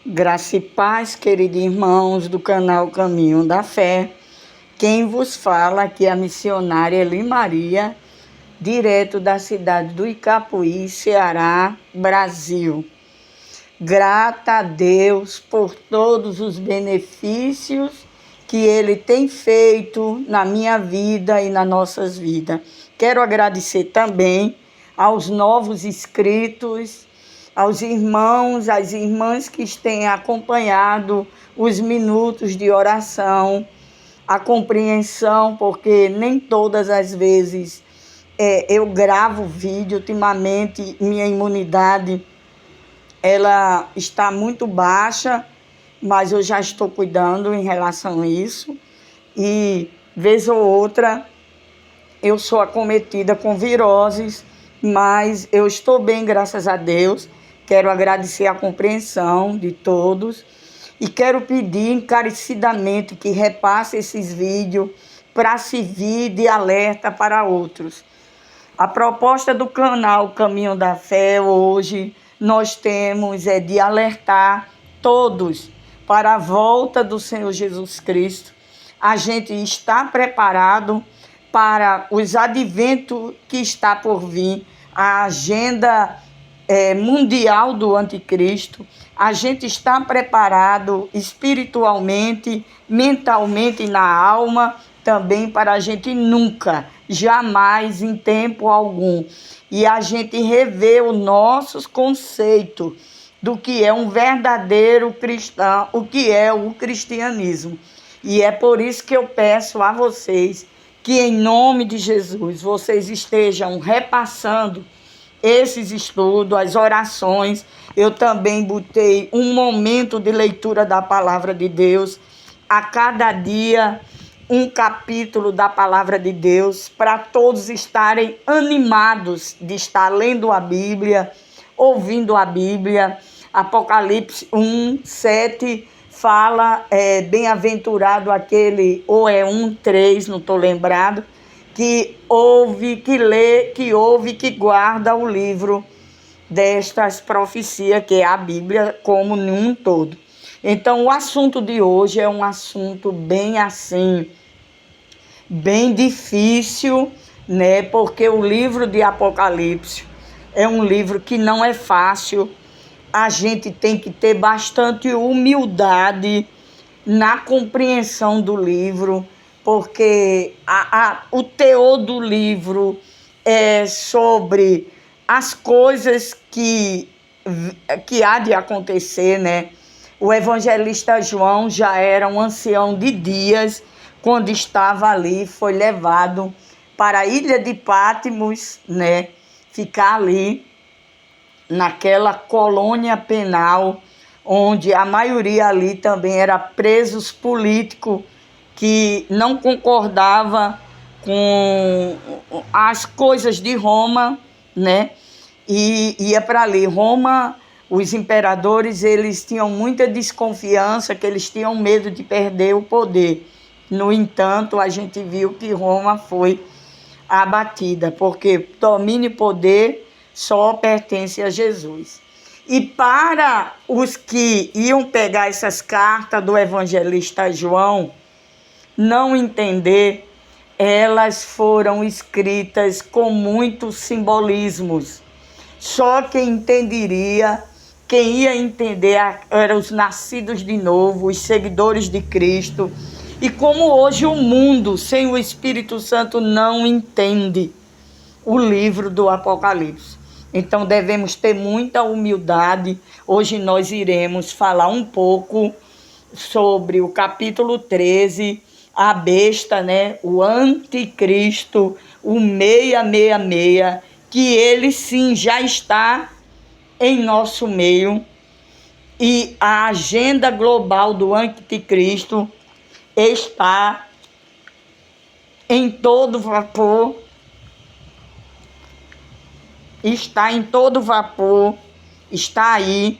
Graça e paz, queridos irmãos do canal Caminho da Fé. Quem vos fala aqui é a missionária Eli Maria, direto da cidade do Icapuí, Ceará, Brasil. Grata a Deus por todos os benefícios que Ele tem feito na minha vida e nas nossas vidas. Quero agradecer também aos novos inscritos, aos irmãos, às irmãs que têm acompanhado os minutos de oração, a compreensão, porque nem todas as vezes eu gravo vídeo. Ultimamente minha imunidade ela está muito baixa, mas eu já estou cuidando em relação a isso. E vez ou outra eu sou acometida com viroses, mas eu estou bem, graças a Deus. Quero agradecer a compreensão de todos e quero pedir encarecidamente que repasse esses vídeos para servir de alerta para outros. A proposta do canal Caminho da Fé hoje nós temos de alertar todos para a volta do Senhor Jesus Cristo. A gente está preparado para os adventos que está por vir, a agenda mundial do anticristo. A gente está preparado espiritualmente, mentalmente e na alma também para a gente nunca, jamais, em tempo algum, e a gente rever os nossos conceitos do que é um verdadeiro cristão, o que é o cristianismo. E é por isso que eu peço a vocês que, em nome de Jesus, vocês estejam repassando esses estudos, as orações. Eu também botei um momento de leitura da palavra de Deus, a cada dia um capítulo da palavra de Deus, para todos estarem animados de estar lendo a Bíblia, ouvindo a Bíblia. Apocalipse 1:7 fala, bem-aventurado aquele, ou é 1:3, não estou lembrado, que ouve, que lê, que ouve, que guarda o livro destas profecias, que é a Bíblia como num todo. Então, o assunto de hoje é um assunto bem assim, bem difícil, né? Porque o livro de Apocalipse é um livro que não é fácil. A gente tem que ter bastante humildade na compreensão do livro, porque o teor do livro é sobre as coisas que há de acontecer, né? O evangelista João já era um ancião de dias quando estava ali, foi levado para a ilha de Patmos, né? Ficar ali naquela colônia penal, onde a maioria ali também era presos políticos que não concordava com as coisas de Roma, né? E ia para ali. Roma, os imperadores, eles tinham muita desconfiança, que eles tinham medo de perder o poder. No entanto, a gente viu que Roma foi abatida, porque domínio e poder só pertence a Jesus. E para os que iam pegar essas cartas do evangelista João, não entender, elas foram escritas com muitos simbolismos. Só quem entenderia, quem ia entender, eram os nascidos de novo, os seguidores de Cristo. E como hoje o mundo sem o Espírito Santo não entende o livro do Apocalipse. Então devemos ter muita humildade. Hoje nós iremos falar um pouco sobre o capítulo 13, a besta, né? O anticristo, o 666, que ele sim já está em nosso meio. E a agenda global do anticristo está em todo vapor. Está em todo vapor, está aí,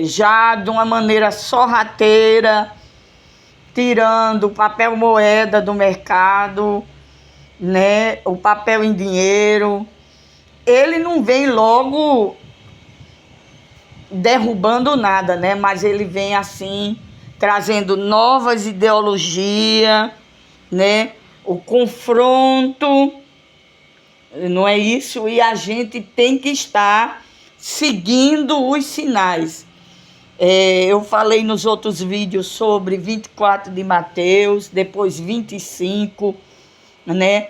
já de uma maneira sorrateira, tirando o papel moeda do mercado, né? O papel em dinheiro. Ele não vem logo derrubando nada, né? Mas ele vem assim, trazendo novas ideologias, né? O confronto, não é isso? E a gente tem que estar seguindo os sinais. Eu falei nos outros vídeos sobre 24 de Mateus, depois 25, né?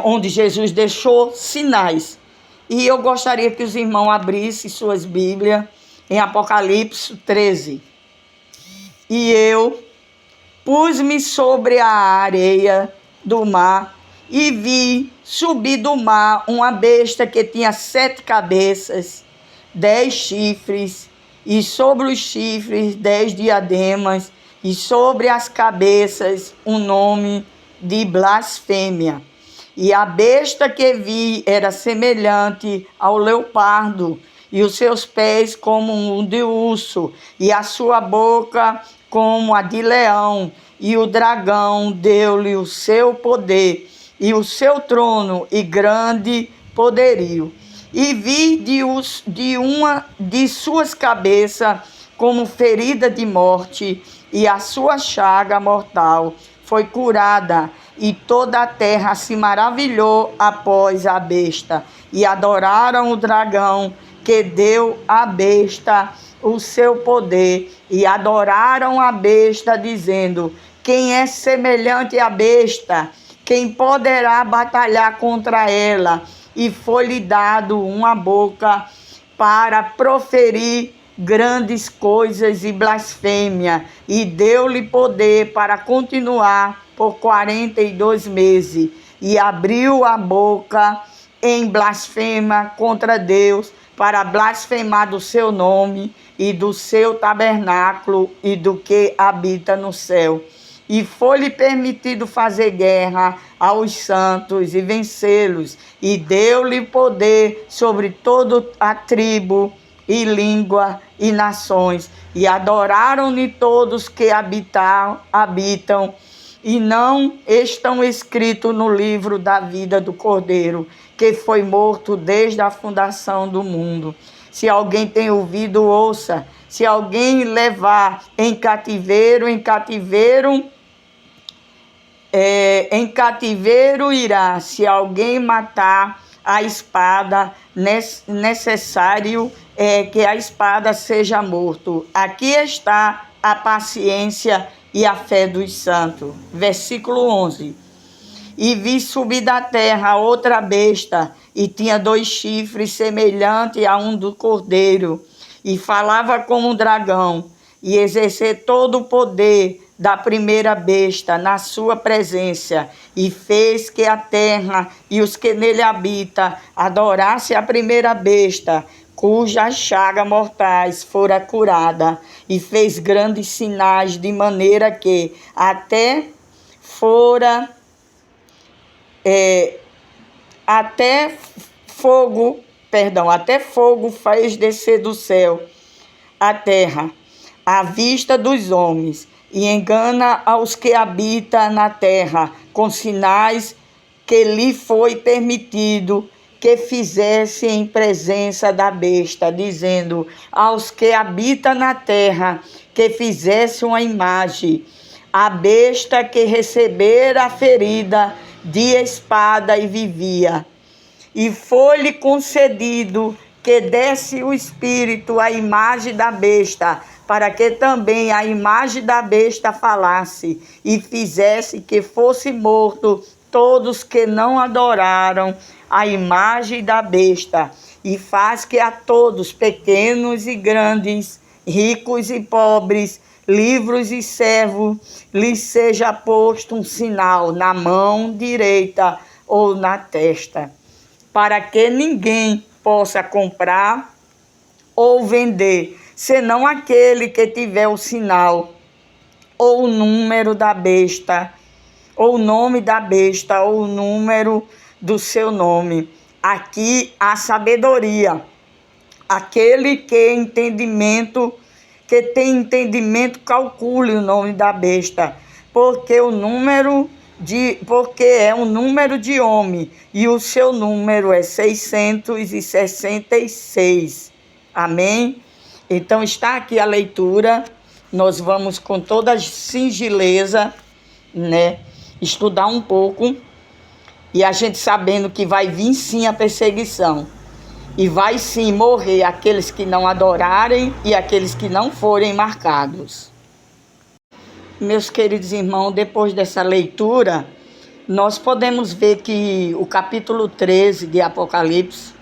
Onde Jesus deixou sinais. E eu gostaria que os irmãos abrissem suas Bíblias em Apocalipse 13. E eu pus-me sobre a areia do mar e vi subir do mar uma besta que tinha 7 cabeças, 10 chifres, e sobre os chifres 10 diademas, e sobre as cabeças um nome de blasfêmia. E a besta que vi era semelhante ao leopardo, e os seus pés como um de urso, e a sua boca como a de leão. E o dragão deu-lhe o seu poder, e o seu trono, e grande poderio. E vi de uma de suas cabeças como ferida de morte, e a sua chaga mortal foi curada, e toda a terra se maravilhou após a besta, e adoraram o dragão que deu à besta o seu poder, e adoraram a besta, dizendo: quem é semelhante à besta? Quem poderá batalhar contra ela? E foi-lhe dado uma boca para proferir grandes coisas e blasfêmia, e deu-lhe poder para continuar por 42 meses, e abriu a boca em blasfema contra Deus, para blasfemar do seu nome e do seu tabernáculo e do que habita no céu. E foi-lhe permitido fazer guerra aos santos e vencê-los, e deu-lhe poder sobre toda a tribo e língua e nações, e adoraram-lhe todos que habitam, e não estão escritos no livro da vida do Cordeiro, que foi morto desde a fundação do mundo. Se alguém tem ouvido, ouça. Se alguém levar em cativeiro irá. Se alguém matar a espada, necessário é que a espada seja morto. Aqui está a paciência e a fé dos santos. Versículo 11. E vi subir da terra outra besta, e tinha 2 chifres semelhante a um do cordeiro, e falava como um dragão, e exercer todo o poder da primeira besta na sua presença, e fez que a terra e os que nele habitam adorassem a primeira besta, cuja chaga mortais fora curada, e fez grandes sinais, de maneira que até fogo fez descer do céu a terra, à vista dos homens, e engana aos que habitam na terra, com sinais que lhe foi permitido que fizesse em presença da besta, dizendo aos que habitam na terra que fizesse uma imagem, a besta que recebera a ferida de espada e vivia. E foi-lhe concedido que desse o espírito à imagem da besta, para que também a imagem da besta falasse, e fizesse que fosse morto todos que não adoraram a imagem da besta, e faz que a todos, pequenos e grandes, ricos e pobres, livres e servos, lhes seja posto um sinal na mão direita ou na testa, para que ninguém possa comprar ou vender, senão aquele que tiver o sinal, ou o número da besta, ou o nome da besta, ou o número do seu nome. Aqui há sabedoria. Aquele que tem entendimento, calcule o nome da besta, porque é um número de homem, e o seu número é 666. Amém? Então está aqui a leitura, nós vamos com toda singeleza, né, estudar um pouco, e a gente sabendo que vai vir sim a perseguição, e vai sim morrer aqueles que não adorarem e aqueles que não forem marcados. Meus queridos irmãos, depois dessa leitura, nós podemos ver que o capítulo 13 de Apocalipse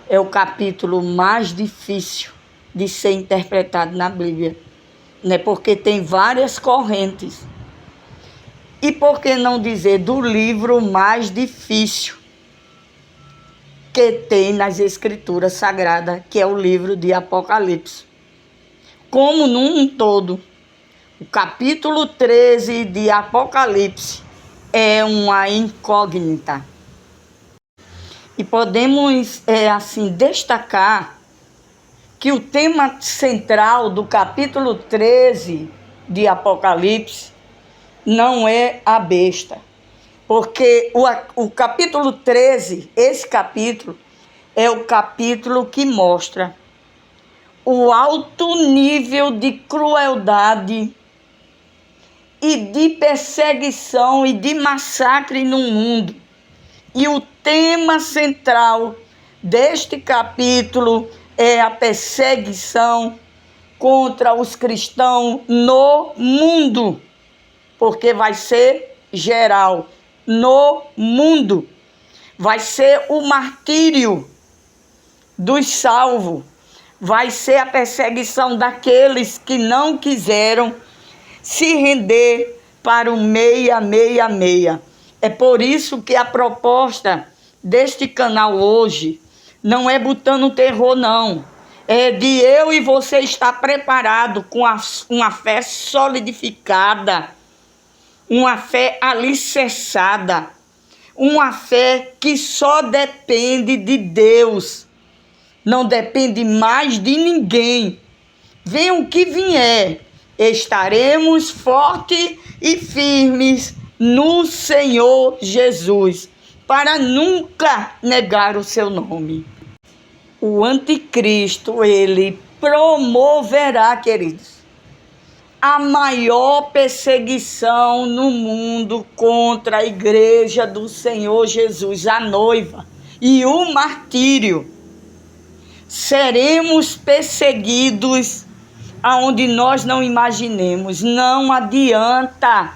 é o capítulo mais difícil de ser interpretado na Bíblia, né? Porque tem várias correntes. E por que não dizer do livro mais difícil que tem nas Escrituras Sagradas, que é o livro de Apocalipse? Como num todo, o capítulo 13 de Apocalipse é uma incógnita. E podemos, assim, destacar que o tema central do capítulo 13 de Apocalipse não é a besta. Porque o capítulo 13, esse capítulo, é o capítulo que mostra o alto nível de crueldade e de perseguição e de massacre no mundo. E o tema central deste capítulo é a perseguição contra os cristãos no mundo, porque vai ser geral, no mundo. Vai ser o martírio dos salvos, vai ser a perseguição daqueles que não quiseram se render para o 666. É por isso que a proposta deste canal hoje não é botando terror, não. É de eu e você estar preparado com uma fé solidificada, uma fé alicerçada, uma fé que só depende de Deus, não depende mais de ninguém. Venha o que vier, estaremos fortes e firmes no Senhor Jesus, para nunca negar o seu nome. O anticristo, ele promoverá, queridos, a maior perseguição no mundo contra a igreja do Senhor Jesus, a noiva, e o martírio. Seremos perseguidos aonde nós não imaginemos. Não adianta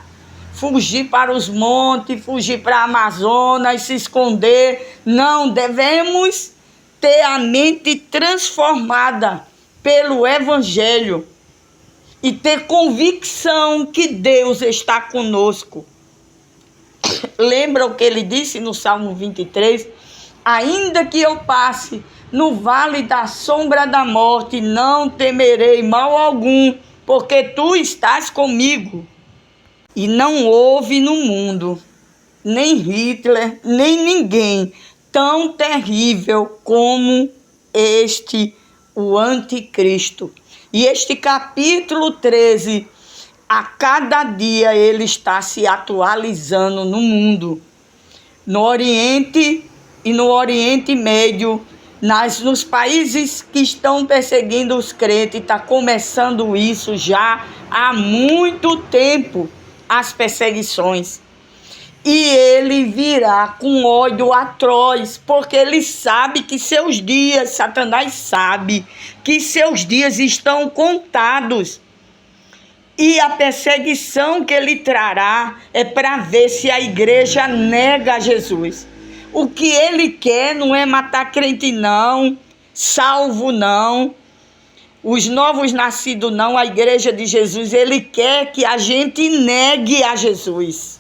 fugir para os montes, fugir para a Amazonas, se esconder. Não, devemos ter a mente transformada pelo Evangelho e ter convicção que Deus está conosco. Lembra o que ele disse no Salmo 23? Ainda que eu passe no vale da sombra da morte, não temerei mal algum, porque tu estás comigo. E não houve no mundo, nem Hitler, nem ninguém tão terrível como este, o anticristo. E este capítulo 13, a cada dia ele está se atualizando no mundo, no Oriente e no Oriente Médio, nos países que estão perseguindo os crentes. Está começando isso já há muito tempo, as perseguições. E ele virá com ódio atroz, porque ele sabe que seus dias, Satanás sabe que seus dias estão contados. E a perseguição que ele trará é para ver se a igreja nega Jesus. O que ele quer não é matar crente não, salvo não, os novos nascidos não, a igreja de Jesus. Ele quer que a gente negue a Jesus.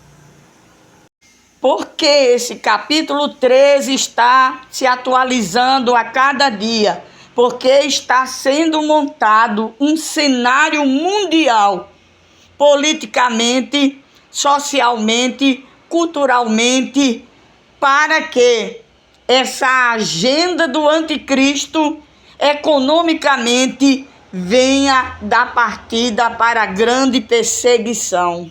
Porque esse capítulo 13 está se atualizando a cada dia, porque está sendo montado um cenário mundial, politicamente, socialmente, culturalmente, para que essa agenda do anticristo economicamente venha dar partida para a grande perseguição.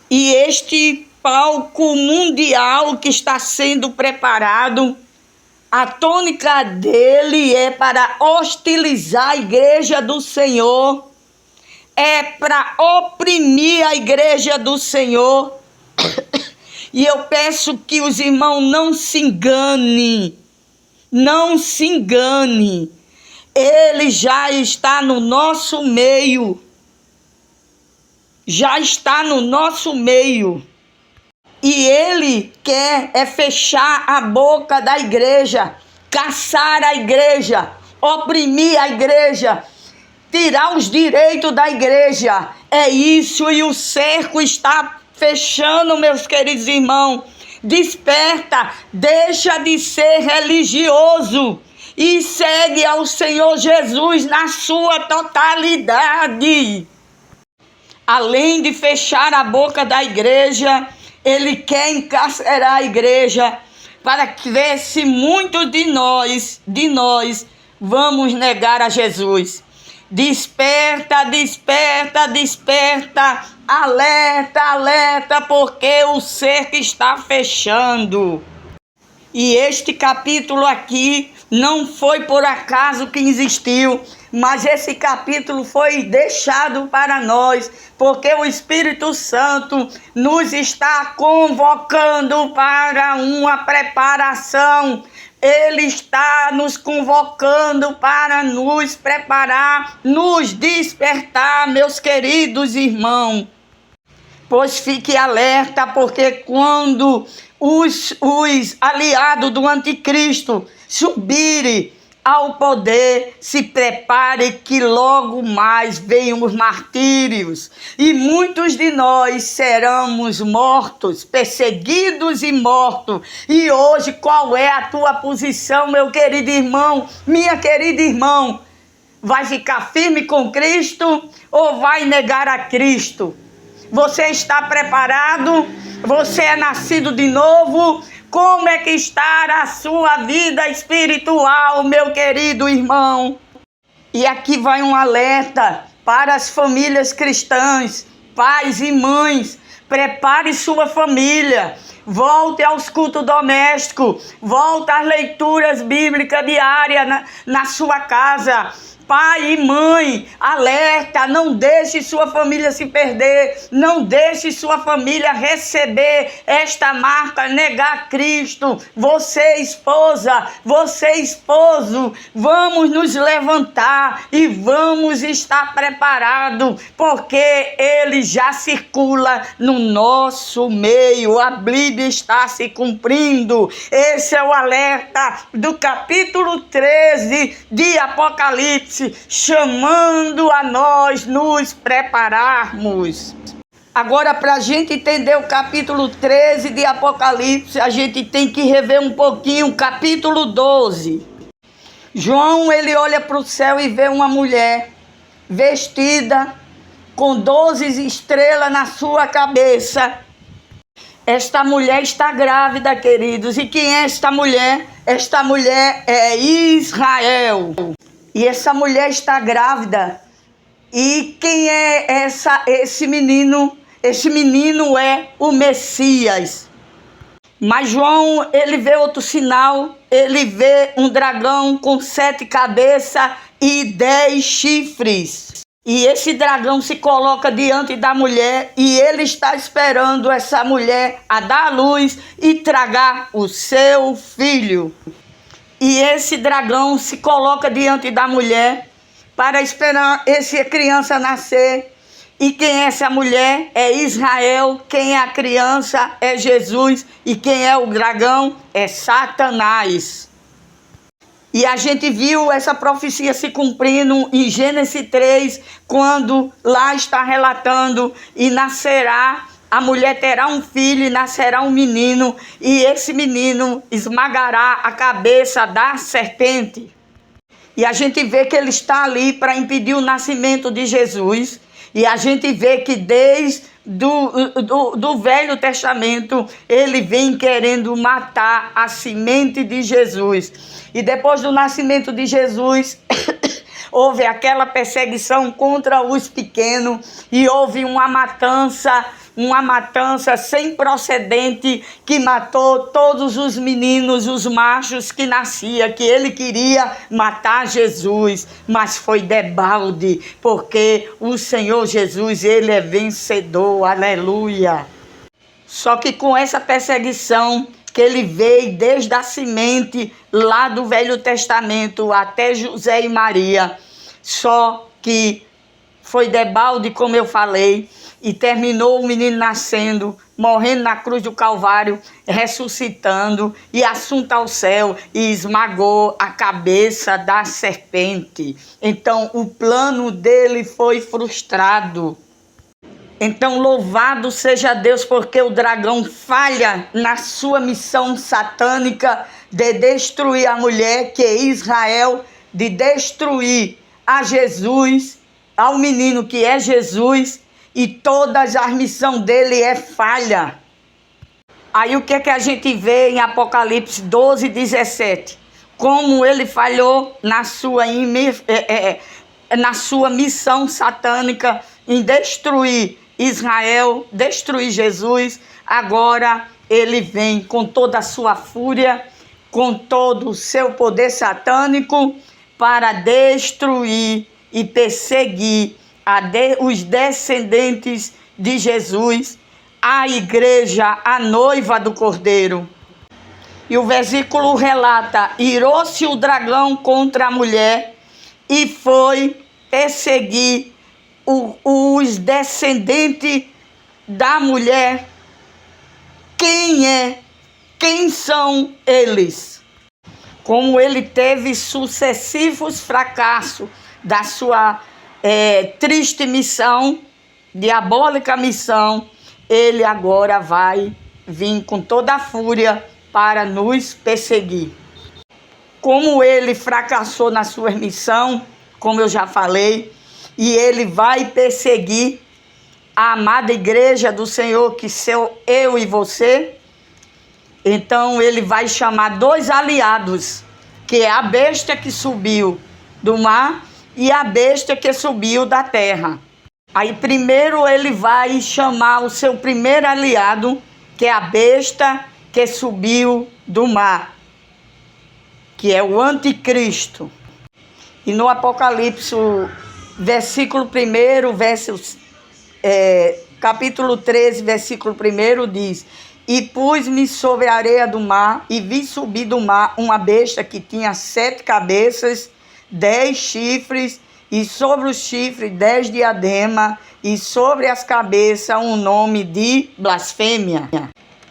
E este palco mundial que está sendo preparado A tônica dele é para hostilizar a igreja do Senhor, é para oprimir a igreja do Senhor. E eu peço que os irmãos não se enganem, não se enganem. Ele já está no nosso meio, já está no nosso meio. E ele quer fechar a boca da igreja, caçar a igreja, oprimir a igreja, tirar os direitos da igreja. É isso, e o cerco está fechando, meus queridos irmãos. Desperta, deixa de ser religioso e segue ao Senhor Jesus na sua totalidade. Além de fechar a boca da igreja, ele quer encarcerar a igreja para ver se muitos de nós vamos negar a Jesus. Desperta, desperta, desperta, alerta, alerta, porque o cerco está fechando. E este capítulo aqui não foi por acaso que existiu, mas esse capítulo foi deixado para nós, porque o Espírito Santo nos está convocando para uma preparação. Ele está nos convocando para nos preparar, nos despertar, meus queridos irmãos. Pois fique alerta, porque quando os aliados do anticristo subirem ao poder, se prepare que logo mais venham os martírios. E muitos de nós seremos mortos, perseguidos e mortos. E hoje qual é a tua posição, meu querido irmão, minha querida irmã? Vai ficar firme com Cristo ou vai negar a Cristo? Você está preparado? Você é nascido de novo? Como é que está a sua vida espiritual, meu querido irmão? E aqui vai um alerta para as famílias cristãs, pais e mães. Prepare sua família. Volte aos cultos domésticos. Volte às leituras bíblicas diárias na sua casa. Pai e mãe, alerta, não deixe sua família se perder, não deixe sua família receber esta marca, negar Cristo. Você esposa, você esposo, vamos nos levantar e vamos estar preparados, porque ele já circula no nosso meio, a Bíblia está se cumprindo. Esse é o alerta do capítulo 13 de Apocalipse, chamando a nós nos prepararmos. Agora, para a gente entender o capítulo 13 de Apocalipse, a gente tem que rever um pouquinho o capítulo 12. João, ele olha para o céu e vê uma mulher vestida com 12 estrelas na sua cabeça. Esta mulher está grávida, queridos. E quem é esta mulher? Esta mulher é Israel. E essa mulher está grávida. E quem é esse menino? Esse menino é o Messias. Mas João, ele vê outro sinal. Ele vê um dragão com 7 cabeças e 10 chifres. E esse dragão se coloca diante da mulher e ele está esperando essa mulher a dar à luz e tragar o seu filho. E esse dragão se coloca diante da mulher para esperar essa criança nascer. E quem é essa mulher? É Israel. Quem é a criança? É Jesus. E quem é o dragão? É Satanás. E a gente viu essa profecia se cumprindo em Gênesis 3, quando lá está relatando: e nascerá, a mulher terá um filho e nascerá um menino, e esse menino esmagará a cabeça da serpente. E a gente vê que ele está ali para impedir o nascimento de Jesus. E a gente vê que desde do Velho Testamento ele vem querendo matar a semente de Jesus. E depois do nascimento de Jesus houve aquela perseguição contra os pequenos e houve uma matança uma matança sem precedente que matou todos os meninos, os machos que nascia, que ele queria matar Jesus, mas foi debalde, porque o Senhor Jesus, ele é vencedor, aleluia. Só que com essa perseguição que ele veio desde a semente lá do Velho Testamento até José e Maria, só que foi debalde, como eu falei, e terminou o menino nascendo, morrendo na cruz do Calvário, ressuscitando e assunto ao céu, e esmagou a cabeça da serpente. Então o plano dele foi frustrado. Então louvado seja Deus, porque o dragão falha na sua missão satânica de destruir a mulher, que é Israel, de destruir a Jesus, ao menino que é Jesus, e toda a missão dele é falha. Aí o que é que a gente vê em Apocalipse 12, 17? Como ele falhou na sua missão satânica em destruir Israel, destruir Jesus. Agora ele vem com toda a sua fúria, com todo o seu poder satânico, para destruir e perseguir os descendentes de Jesus, a igreja, a noiva do Cordeiro. E o versículo relata: irou-se o dragão contra a mulher e foi perseguir os descendentes da mulher. Quem são eles? Como ele teve sucessivos fracassos da sua triste missão, diabólica missão, ele agora vai vir com toda a fúria para nos perseguir. Como ele fracassou na sua missão, como eu já falei, e ele vai perseguir a amada igreja do Senhor, que sou eu e você. Então ele vai chamar dois aliados, que é a besta que subiu do mar e a besta que subiu da terra. Aí primeiro ele vai chamar o seu primeiro aliado, que é a besta que subiu do mar, que é o anticristo. E no Apocalipse, versículo 1, capítulo 13, versículo 1 diz: e pus-me sobre a areia do mar, e vi subir do mar uma besta que tinha 7 cabeças, 10 chifres, e sobre os chifres 10 diademas, e sobre as cabeças um nome de blasfêmia.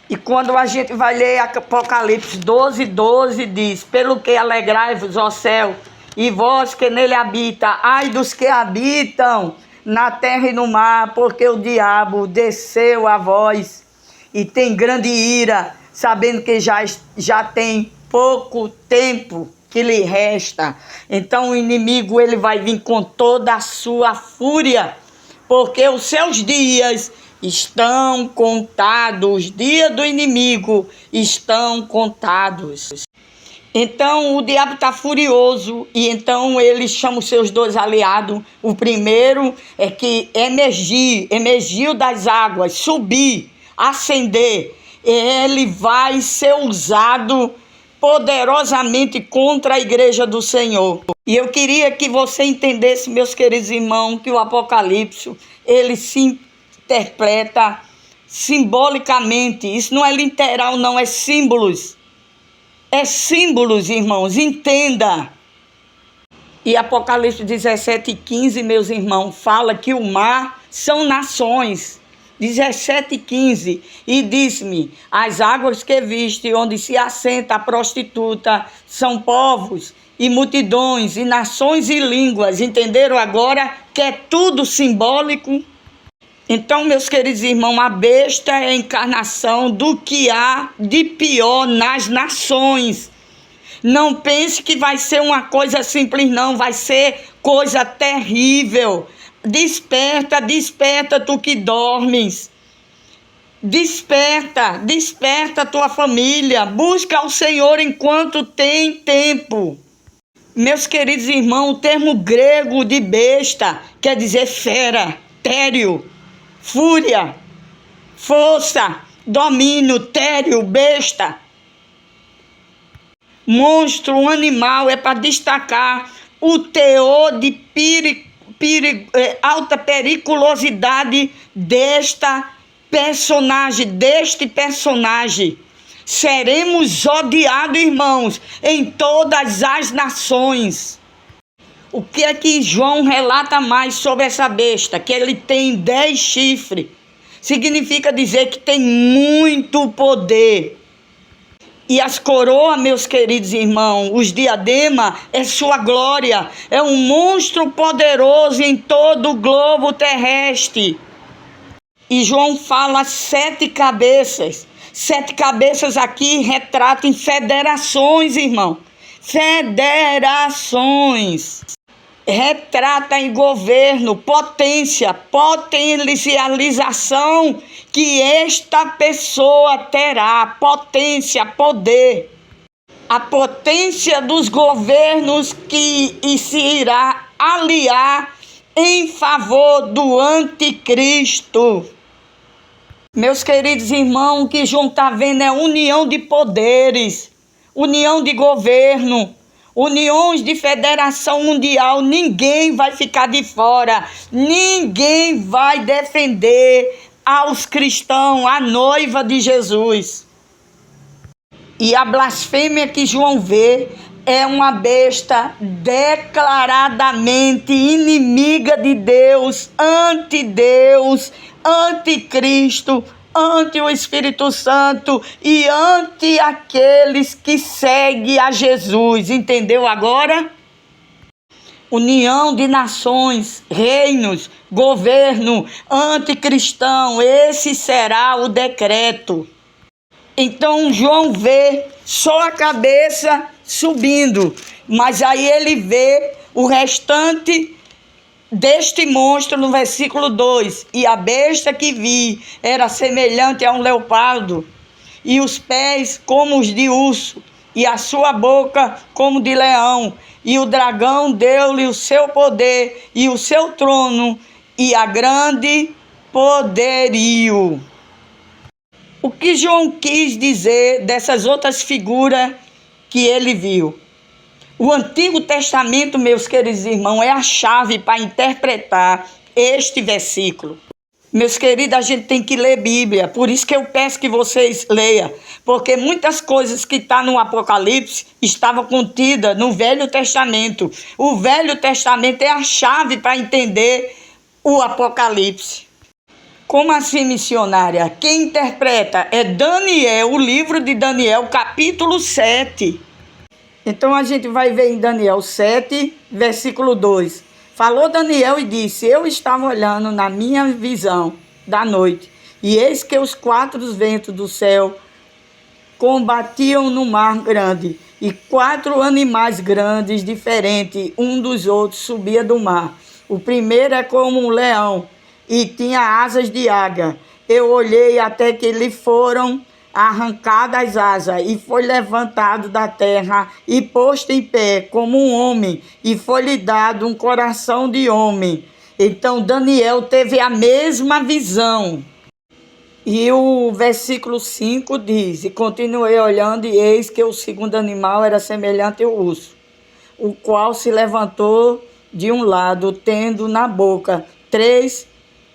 E quando a gente vai ler Apocalipse 12, 12, diz: pelo que alegrai-vos, ó céu, e vós que nele habita, ai dos que habitam na terra e no mar, porque o diabo desceu a vós e tem grande ira, sabendo que já tem pouco tempo que lhe resta. Então o inimigo ele vai vir com toda a sua fúria, porque os seus dias estão contados, os dias do inimigo estão contados. Então o diabo está furioso, e então ele chama os seus dois aliados. O primeiro é que emergiu das águas, subir, ascender. Ele vai ser usado poderosamente contra a igreja do Senhor. E eu queria que você entendesse, meus queridos irmãos, que o Apocalipse, ele se interpreta simbolicamente. Isso não é literal, não, é símbolos. É símbolos, irmãos, entenda. E Apocalipse 17, 15, meus irmãos, fala que o mar são nações. 17, 15, e disse-me: as águas que viste, onde se assenta a prostituta, são povos e multidões e nações e línguas. Entenderam agora que é tudo simbólico? Então, meus queridos irmãos, a besta é a encarnação do que há de pior nas nações. Não pense que vai ser uma coisa simples, não. Vai ser coisa terrível. Desperta, desperta, tu que dormes. Desperta, desperta tua família. Busca ao Senhor enquanto tem tempo. Meus queridos irmãos, o termo grego de besta quer dizer fera, tério, fúria. força, domínio, tério, besta. Monstro, animal, é para destacar o teor de alta periculosidade deste personagem. Seremos odiados, irmãos, em todas as nações. O que é que João relata mais sobre essa besta? Que ele tem 10 chifres. Significa dizer que tem muito poder. E as coroas, meus queridos irmãos, os diademas, é sua glória. É um monstro poderoso em todo o globo terrestre. E João fala 7 cabeças. 7 cabeças aqui retratam federações, irmão. Federações. Retrata em governo, potência, potencialização que esta pessoa terá, potência, poder. A potência dos governos que se irá aliar em favor do anticristo. Meus queridos irmãos, o que João está vendo é união de poderes, união de governo, uniões de federação mundial. Ninguém vai ficar de fora, ninguém vai defender aos cristãos, a noiva de Jesus. E a blasfêmia que João vê é uma besta declaradamente inimiga de Deus, anticristo, ante o Espírito Santo e ante aqueles que seguem a Jesus. Entendeu agora? União de nações, reinos, governo, anticristão, esse será o decreto. Então João vê só a cabeça subindo, mas aí ele vê o restante deste monstro no versículo 2. E a besta que vi era semelhante a um leopardo, e os pés como os de urso, e a sua boca como de leão. E o dragão deu-lhe o seu poder e o seu trono e a grande poderio. O que João quis dizer dessas outras figuras que ele viu? O Antigo Testamento, meus queridos irmãos, é a chave para interpretar este versículo. Meus queridos, a gente tem que ler Bíblia, por isso que eu peço que vocês leiam, porque muitas coisas que estão no Apocalipse estavam contidas no Velho Testamento. O Velho Testamento é a chave para entender o Apocalipse. Como assim, missionária? Quem interpreta é Daniel, o livro de Daniel, capítulo 7. Então a gente vai ver em Daniel 7, versículo 2. Falou Daniel e disse: eu estava olhando na minha visão da noite, e eis que os 4 ventos do céu combatiam no mar grande, e 4 animais grandes, diferentes um dos outros, subia do mar. O primeiro é como um leão, e tinha asas de águia. Eu olhei até que lhe foram arrancadas as asas, e foi levantado da terra e posto em pé como um homem, e foi-lhe dado um coração de homem. Então Daniel teve a mesma visão. E o versículo 5 diz: e continuei olhando, e eis que o segundo animal era semelhante ao urso, o qual se levantou de um lado, tendo na boca 3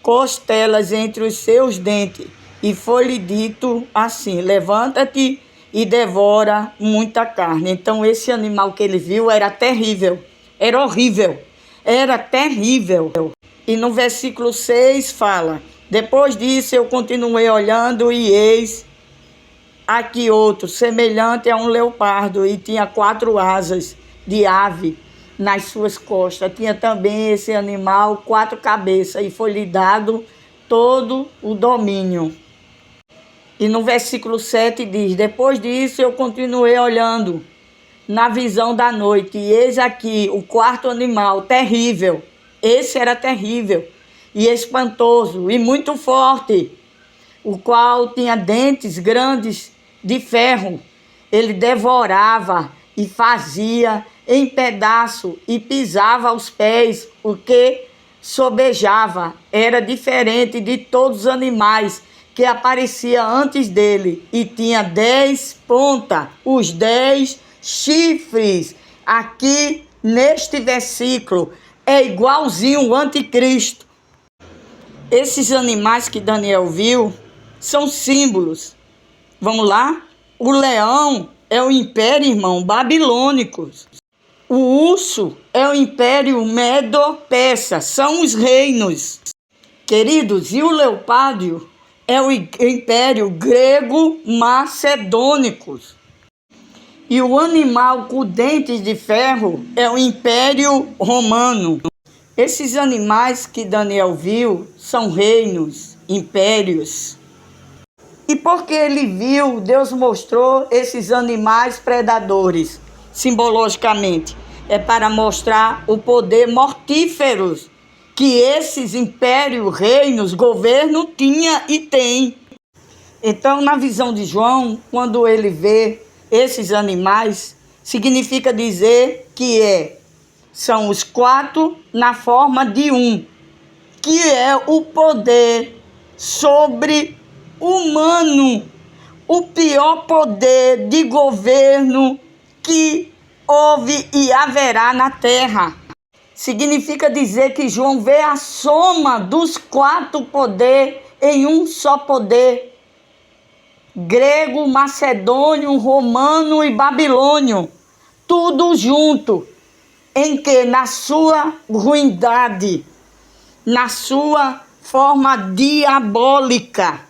costelas entre os seus dentes. E foi-lhe dito assim: levanta-te e devora muita carne. Então esse animal que ele viu era terrível, era horrível, era terrível. E no versículo 6 fala: depois disso eu continuei olhando, e eis aqui outro, semelhante a um leopardo, e tinha 4 asas de ave nas suas costas. Tinha também esse animal 4 cabeças, e foi-lhe dado todo o domínio. E no versículo 7 diz: depois disso eu continuei olhando na visão da noite, e eis aqui o 4º animal, terrível. Esse era terrível e espantoso e muito forte, o qual tinha dentes grandes de ferro. Ele devorava e fazia em pedaço e pisava aos pés, porque sobejava. Era diferente de todos os animais que aparecia antes dele e tinha 10 pontas, os 10 chifres. Aqui neste versículo é igualzinho o anticristo. Esses animais que Daniel viu são símbolos. Vamos lá? O leão é o império, irmão, babilônico. O urso é o império medo-persa, são os reinos. Queridos, e o leopardo é o império grego-macedônico. E o animal com dentes de ferro é o império romano. Esses animais que Daniel viu são reinos, impérios. E porque ele viu, Deus mostrou esses animais predadores, simbologicamente. É para mostrar o poder mortífero que esses impérios, reinos, governo tinha e tem. Então, na visão de João, quando ele vê esses animais, significa dizer que são os 4 na forma de um, que é o poder sobre humano, o pior poder de governo que houve e haverá na terra. Significa dizer que João vê a soma dos 4 poderes em um só poder. Grego, macedônio, romano e babilônio. Tudo junto. Em que? Na sua ruindade. Na sua forma diabólica.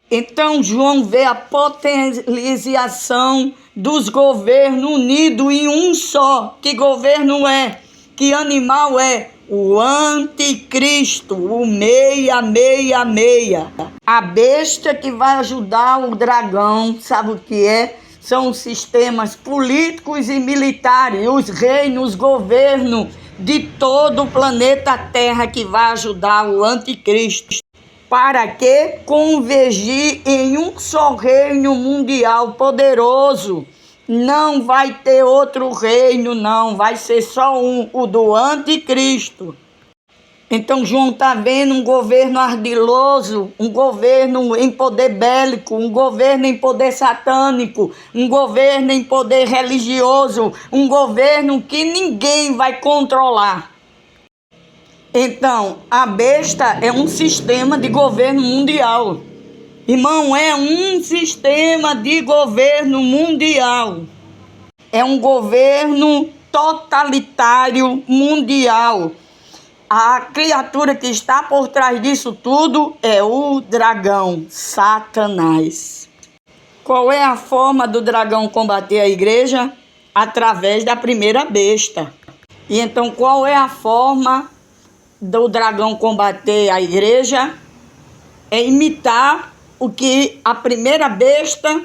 Então João vê a potencialização dos governos unidos em um só. Que governo é? Que animal é? O anticristo, o 666. A besta que vai ajudar o dragão, sabe o que é? São os sistemas políticos e militares, os reinos, os governos de todo o planeta Terra que vai ajudar o anticristo. Para que convergir em um só reino mundial poderoso. Não vai ter outro reino, não. Vai ser só um, o do anticristo. Então João está vendo um governo ardiloso, um governo em poder bélico, um governo em poder satânico, um governo em poder religioso, um governo que ninguém vai controlar. Então, a besta é um sistema de governo mundial. Irmão, é um sistema de governo mundial. É um governo totalitário mundial. A criatura que está por trás disso tudo é o dragão, Satanás. Qual é a forma do dragão combater a igreja? Através da primeira besta. E então, qual é a forma do dragão combater a igreja? É imitar o que a primeira besta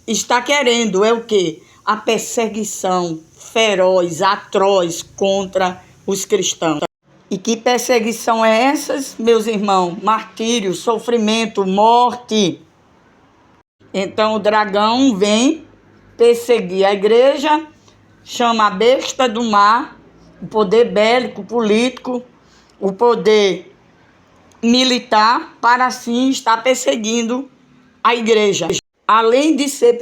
está querendo. É o quê? A perseguição feroz, atroz contra os cristãos. E que perseguição é essa, meus irmãos? Martírio, sofrimento, morte. Então o dragão vem perseguir a igreja, chama a besta do mar, o poder bélico, político, o poder militar, para assim estar perseguindo a igreja. Além de ser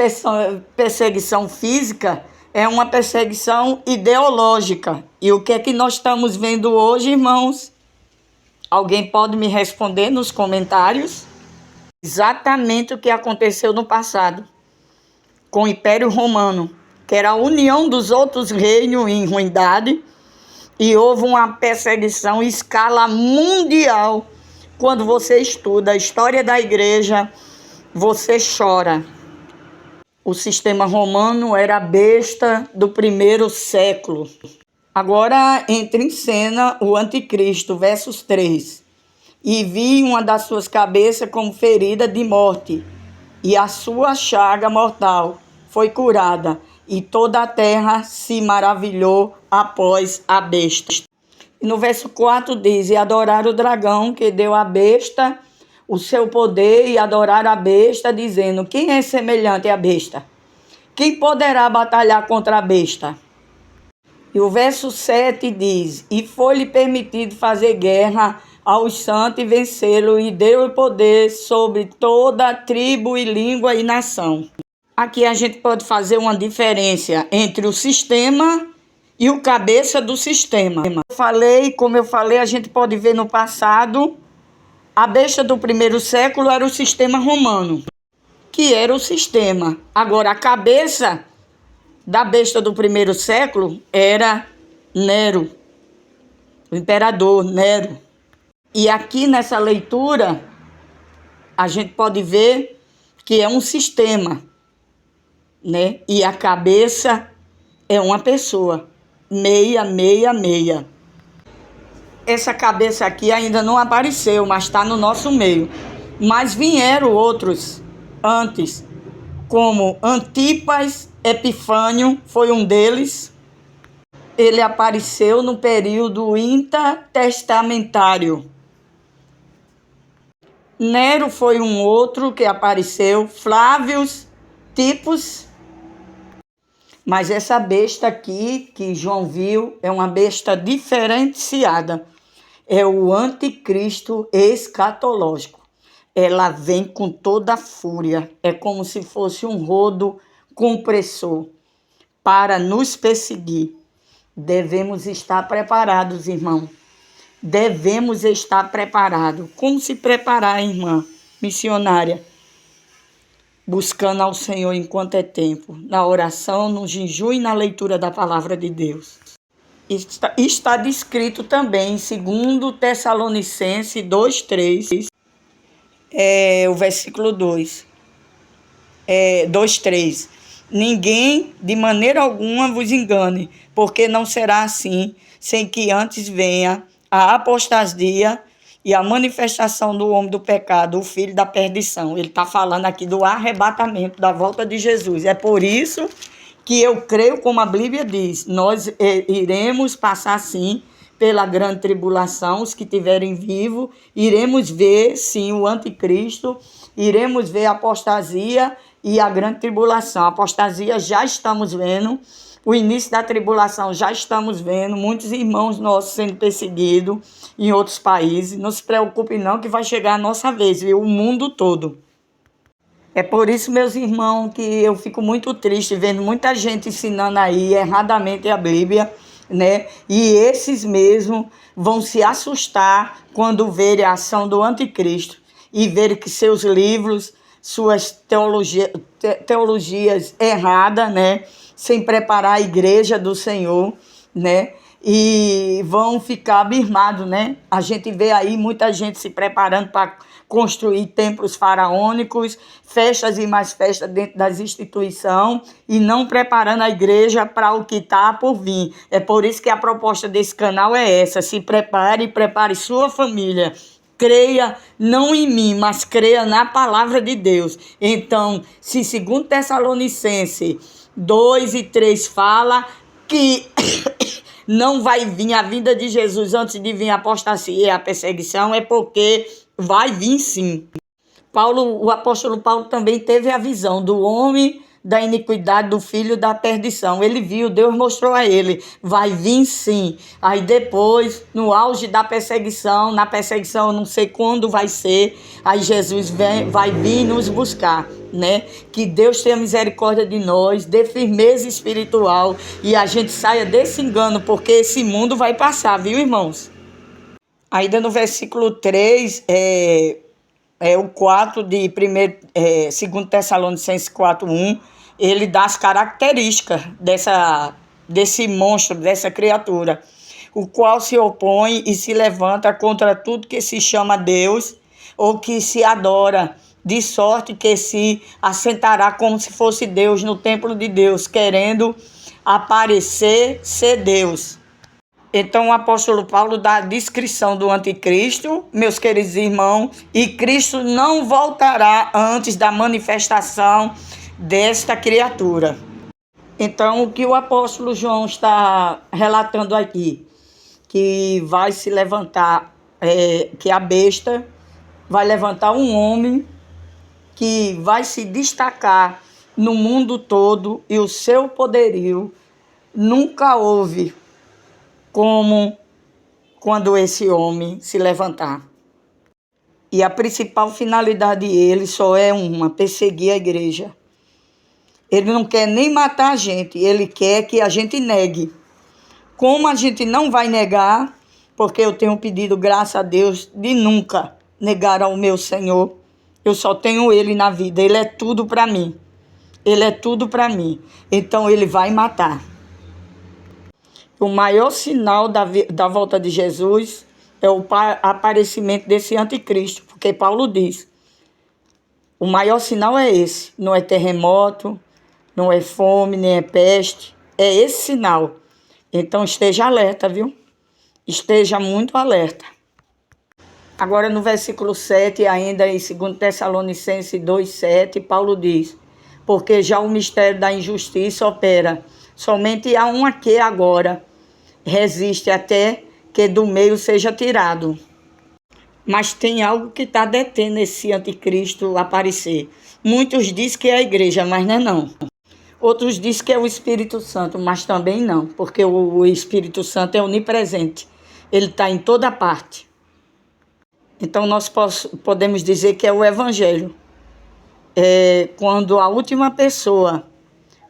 perseguição física, é uma perseguição ideológica. E o que é que nós estamos vendo hoje, irmãos? Alguém pode me responder nos comentários? Exatamente o que aconteceu no passado com o Império Romano, que era a união dos outros reinos em ruindade, e houve uma perseguição em escala mundial. Quando você estuda a história da igreja, você chora. O sistema romano era a besta do primeiro século. Agora entra em cena o anticristo, versos 3. E vi uma das suas cabeças como ferida de morte, e a sua chaga mortal foi curada, e toda a terra se maravilhou após a besta. E no verso 4 diz: e adoraram o dragão que deu à besta o seu poder, e adoraram a besta, dizendo: quem é semelhante à besta? Quem poderá batalhar contra a besta? E o verso 7 diz: e foi-lhe permitido fazer guerra aos santos e vencê-lo, e deu poder sobre toda tribo e língua e nação. Aqui a gente pode fazer uma diferença entre o sistema e o cabeça do sistema. Como eu falei, a gente pode ver no passado, a besta do primeiro século era o sistema romano, que era o sistema. Agora, a cabeça da besta do primeiro século era Nero, o imperador Nero. E aqui nessa leitura, a gente pode ver que é um sistema, né? E a cabeça é uma pessoa, 666. Essa cabeça aqui ainda não apareceu, mas está no nosso meio. Mas vieram outros antes, como Antipas Epifânio, foi um deles. Ele apareceu no período intertestamentário. Nero foi um outro que apareceu, Flávios Tipos. Mas essa besta aqui, que João viu, é uma besta diferenciada. É o anticristo escatológico. Ela vem com toda a fúria. É como se fosse um rodo compressor para nos perseguir. Devemos estar preparados, irmão. Devemos estar preparados. Como se preparar, irmã missionária? Buscando ao Senhor enquanto é tempo, na oração, no jejum e na leitura da palavra de Deus. Está descrito também em 2 Tessalonicenses 2:3, o versículo 2:3. Ninguém de maneira alguma vos engane, porque não será assim, sem que antes venha a apostasia e a manifestação do homem do pecado, o filho da perdição. Ele está falando aqui do arrebatamento, da volta de Jesus. É por isso que eu creio, como a Bíblia diz, nós iremos passar sim pela grande tribulação, os que estiverem vivos, iremos ver sim o anticristo, iremos ver a apostasia e a grande tribulação. A apostasia já estamos vendo, o início da tribulação já estamos vendo, muitos irmãos nossos sendo perseguidos em outros países. Não se preocupe não, que vai chegar a nossa vez, viu? O mundo todo. É por isso, meus irmãos, que eu fico muito triste vendo muita gente ensinando aí erradamente a Bíblia, né? E esses mesmo vão se assustar quando verem a ação do anticristo e verem que seus livros, suas teologias erradas, né? Sem preparar a igreja do Senhor, né? E vão ficar abismados, né? A gente vê aí muita gente se preparando para construir templos faraônicos, festas e mais festas dentro das instituições e não preparando a igreja para o que está por vir. É por isso que a proposta desse canal é essa: se prepare e prepare sua família. Creia não em mim, mas creia na palavra de Deus. Então, se 2 Tessalonicenses 2:3 fala que não vai vir a vinda de Jesus antes de vir a apostasia e a perseguição, é porque vai vir sim. O apóstolo Paulo também teve a visão do homem da iniquidade, do filho da perdição. Ele viu, Deus mostrou a ele, vai vir sim. Aí depois, no auge da perseguição, na perseguição eu não sei quando vai ser, aí Jesus vai vir nos buscar, né? Que Deus tenha misericórdia de nós, dê firmeza espiritual e a gente saia desse engano, porque esse mundo vai passar, viu, irmãos? Ainda no versículo 3, o 4 de 2 Tessalonicenses 4:1, ele dá as características desse monstro, dessa criatura, o qual se opõe e se levanta contra tudo que se chama Deus ou que se adora, de sorte que se assentará como se fosse Deus no templo de Deus, querendo aparecer ser Deus. Então o apóstolo Paulo dá a descrição do anticristo, meus queridos irmãos, e Cristo não voltará antes da manifestação desta criatura. Então o que o apóstolo João está relatando aqui, que vai se levantar, que a besta vai levantar um homem que vai se destacar no mundo todo e o seu poderio nunca houve como quando esse homem se levantar. E a principal finalidade dele só é uma: perseguir a igreja. Ele não quer nem matar a gente, ele quer que a gente negue. Como a gente não vai negar, porque eu tenho pedido, graças a Deus, de nunca negar ao meu Senhor. Eu só tenho Ele na vida, Ele é tudo para mim. Ele é tudo para mim. Então Ele vai matar. O maior sinal da volta de Jesus é o aparecimento desse anticristo, porque Paulo diz, o maior sinal é esse, não é terremoto, não é fome, nem é peste, é esse sinal. Então esteja alerta, viu? Esteja muito alerta. Agora no versículo 7, ainda em 2 Tessalonicenses 2,7, Paulo diz, porque já o mistério da injustiça opera, somente há um que agora resiste até que do meio seja tirado. Mas tem algo que está detendo esse anticristo aparecer. Muitos dizem que é a igreja, mas não é não. Outros dizem que é o Espírito Santo, mas também não, porque o Espírito Santo é onipresente. Ele está em toda parte. Então nós podemos dizer que é o Evangelho. Quando a última pessoa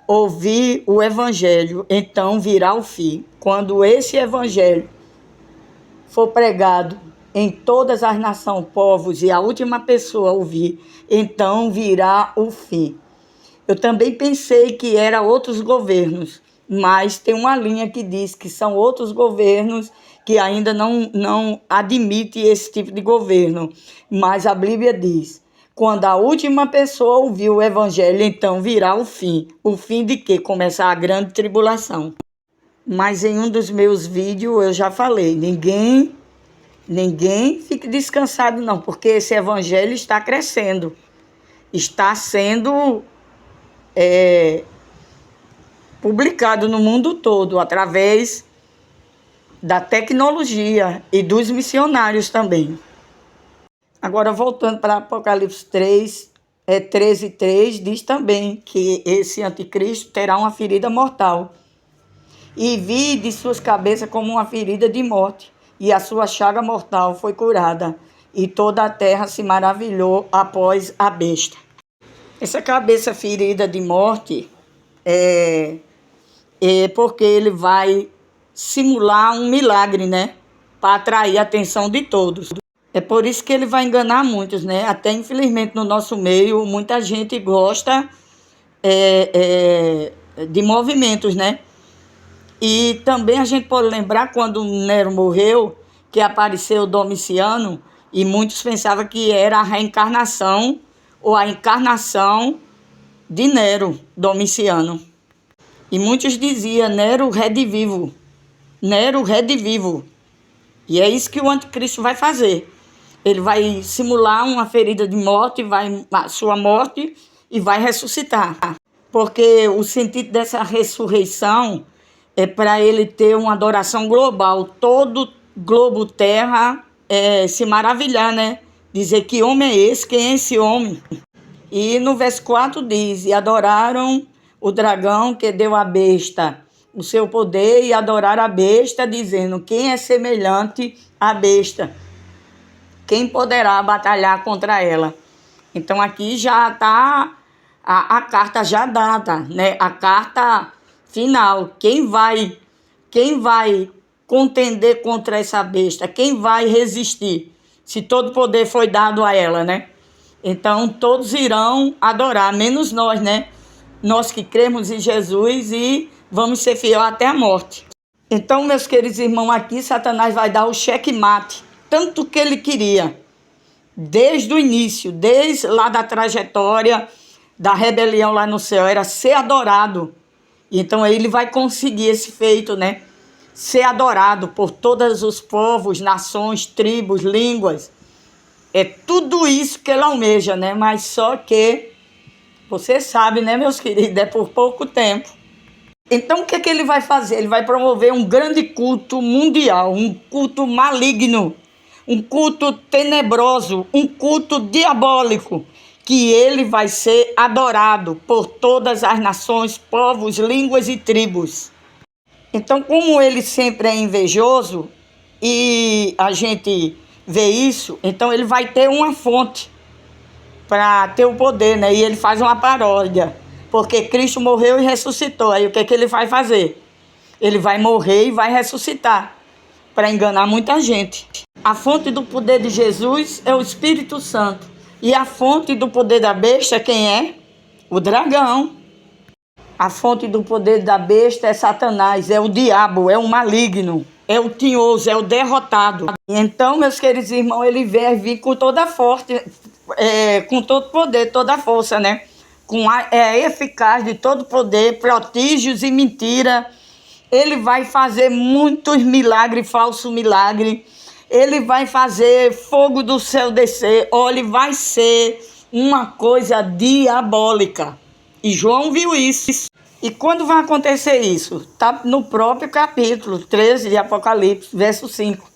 ouvir o Evangelho, então virá o fim. Quando esse Evangelho for pregado em todas as nações, povos, e a última pessoa ouvir, então virá o fim. Eu também pensei que era outros governos, mas tem uma linha que diz que são outros governos que ainda não admitem esse tipo de governo. Mas a Bíblia diz, quando a última pessoa ouvir o Evangelho, então virá o fim. O fim de quê? Começar a grande tribulação. Mas em um dos meus vídeos eu já falei, ninguém fique descansado não, porque esse Evangelho está crescendo. Está sendo publicado no mundo todo, através da tecnologia e dos missionários também. Agora, voltando para Apocalipse 3, 13:3, diz também que esse anticristo terá uma ferida mortal. E vi de suas cabeças como uma ferida de morte, e a sua chaga mortal foi curada, e toda a terra se maravilhou após a besta. Essa cabeça ferida de morte é porque ele vai simular um milagre, né? Para atrair a atenção de todos. É por isso que ele vai enganar muitos, né? Até infelizmente no nosso meio, muita gente gosta de movimentos, né? E também a gente pode lembrar quando Nero morreu, que apareceu Domiciano, e muitos pensavam que era a reencarnação ou a encarnação de Nero, Domiciano. E muitos diziam, Nero redivivo. Nero redivivo. E é isso que o anticristo vai fazer. Ele vai simular uma ferida de morte, a sua morte, e vai ressuscitar. Porque o sentido dessa ressurreição é para ele ter uma adoração global. Todo globo terra se maravilhar, né? Dizer que homem é esse, quem é esse homem? E no verso 4 diz, e adoraram o dragão que deu à besta o seu poder, e adoraram a besta, dizendo, quem é semelhante à besta? Quem poderá batalhar contra ela? Então aqui já está a carta já dada, né? A carta final. Quem vai contender contra essa besta? Quem vai resistir? Se todo poder foi dado a ela, né? Então todos irão adorar, menos nós, né? Nós que cremos em Jesus e vamos ser fiel até a morte. Então, meus queridos irmãos, aqui Satanás vai dar o checkmate, tanto que ele queria, desde o início, desde lá da trajetória da rebelião lá no céu, era ser adorado. Então ele vai conseguir esse feito, né? Ser adorado por todos os povos, nações, tribos, línguas. É tudo isso que ele almeja, né? Mas só que, você sabe, né, meus queridos, é por pouco tempo. Então o que é que ele vai fazer? Ele vai promover um grande culto mundial, um culto maligno, um culto tenebroso, um culto diabólico, que ele vai ser adorado por todas as nações, povos, línguas e tribos. Então, como ele sempre é invejoso, e a gente vê isso, então ele vai ter uma fonte para ter o poder, né? E ele faz uma paródia, porque Cristo morreu e ressuscitou. Aí o que é que ele vai fazer? Ele vai morrer e vai ressuscitar, para enganar muita gente. A fonte do poder de Jesus é o Espírito Santo. E a fonte do poder da besta, quem é? O dragão. A fonte do poder da besta é Satanás, é o diabo, é o maligno, é o tinhoso, é o derrotado. Então, meus queridos irmãos, ele vai vir com toda a força, com todo poder, toda a força, né? Com a eficaz de todo poder, prodígios e mentira. Ele vai fazer muitos milagres, falso milagre. Ele vai fazer fogo do céu descer. Olha, vai ser uma coisa diabólica. E João viu isso. E quando vai acontecer isso? Está no próprio capítulo 13 de Apocalipse, verso 5.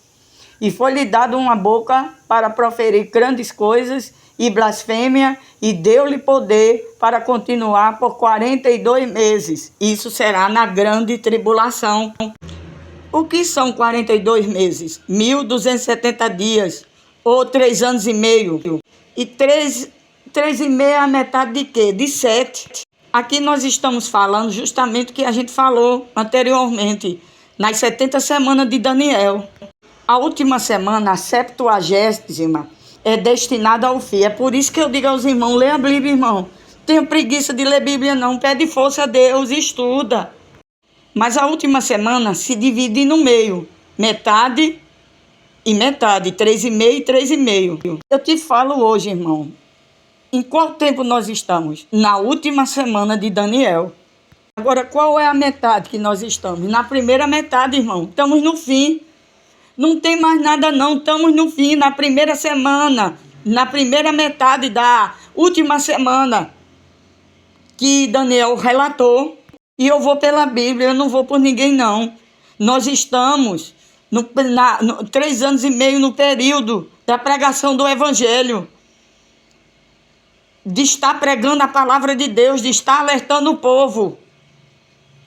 E foi-lhe dado uma boca para proferir grandes coisas e blasfêmia, e deu-lhe poder para continuar por 42 meses. Isso será na grande tribulação. O que são 42 meses? 1.270 dias, ou 3 anos e meio. E 3 e meio é a metade de quê? De 7. Aqui nós estamos falando justamente o que a gente falou anteriormente, nas 70 semanas de Daniel. A última semana, a 70ª, é destinada ao fim. É por isso que eu digo aos irmãos, leia a Bíblia, irmão. Tenho preguiça de ler Bíblia não, pede força a Deus, estuda. Mas a última semana se divide no meio, metade e metade, 3 e meio e 3 e meio. Eu te falo hoje, irmão, em qual tempo nós estamos? Na última semana de Daniel. Agora, qual é a metade que nós estamos? Na primeira metade, irmão. Estamos no fim. Não tem mais nada não. Estamos no fim, na primeira semana. Na primeira metade da última semana que Daniel relatou. E eu vou pela Bíblia, eu não vou por ninguém não. Nós estamos 3 anos e meio no período da pregação do Evangelho. De estar pregando a palavra de Deus, de estar alertando o povo.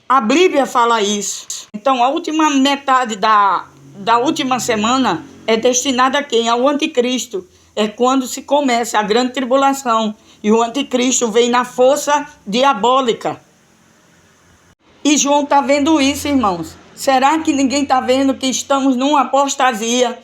A Bíblia fala isso. Então, a última metade da última semana é destinada a quem? Ao anticristo. É quando se começa a grande tribulação. E o anticristo vem na força diabólica. E João está vendo isso, irmãos. Será que ninguém está vendo que estamos numa apostasia?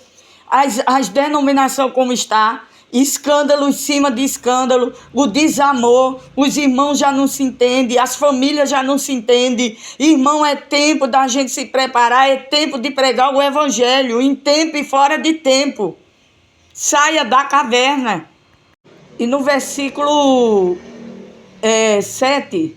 As denominações como está... Escândalo em cima de escândalo, o desamor, os irmãos já não se entendem, as famílias já não se entendem. Irmão, é tempo da gente se preparar, é tempo de pregar o Evangelho, em tempo e fora de tempo. Saia da caverna. E no versículo 7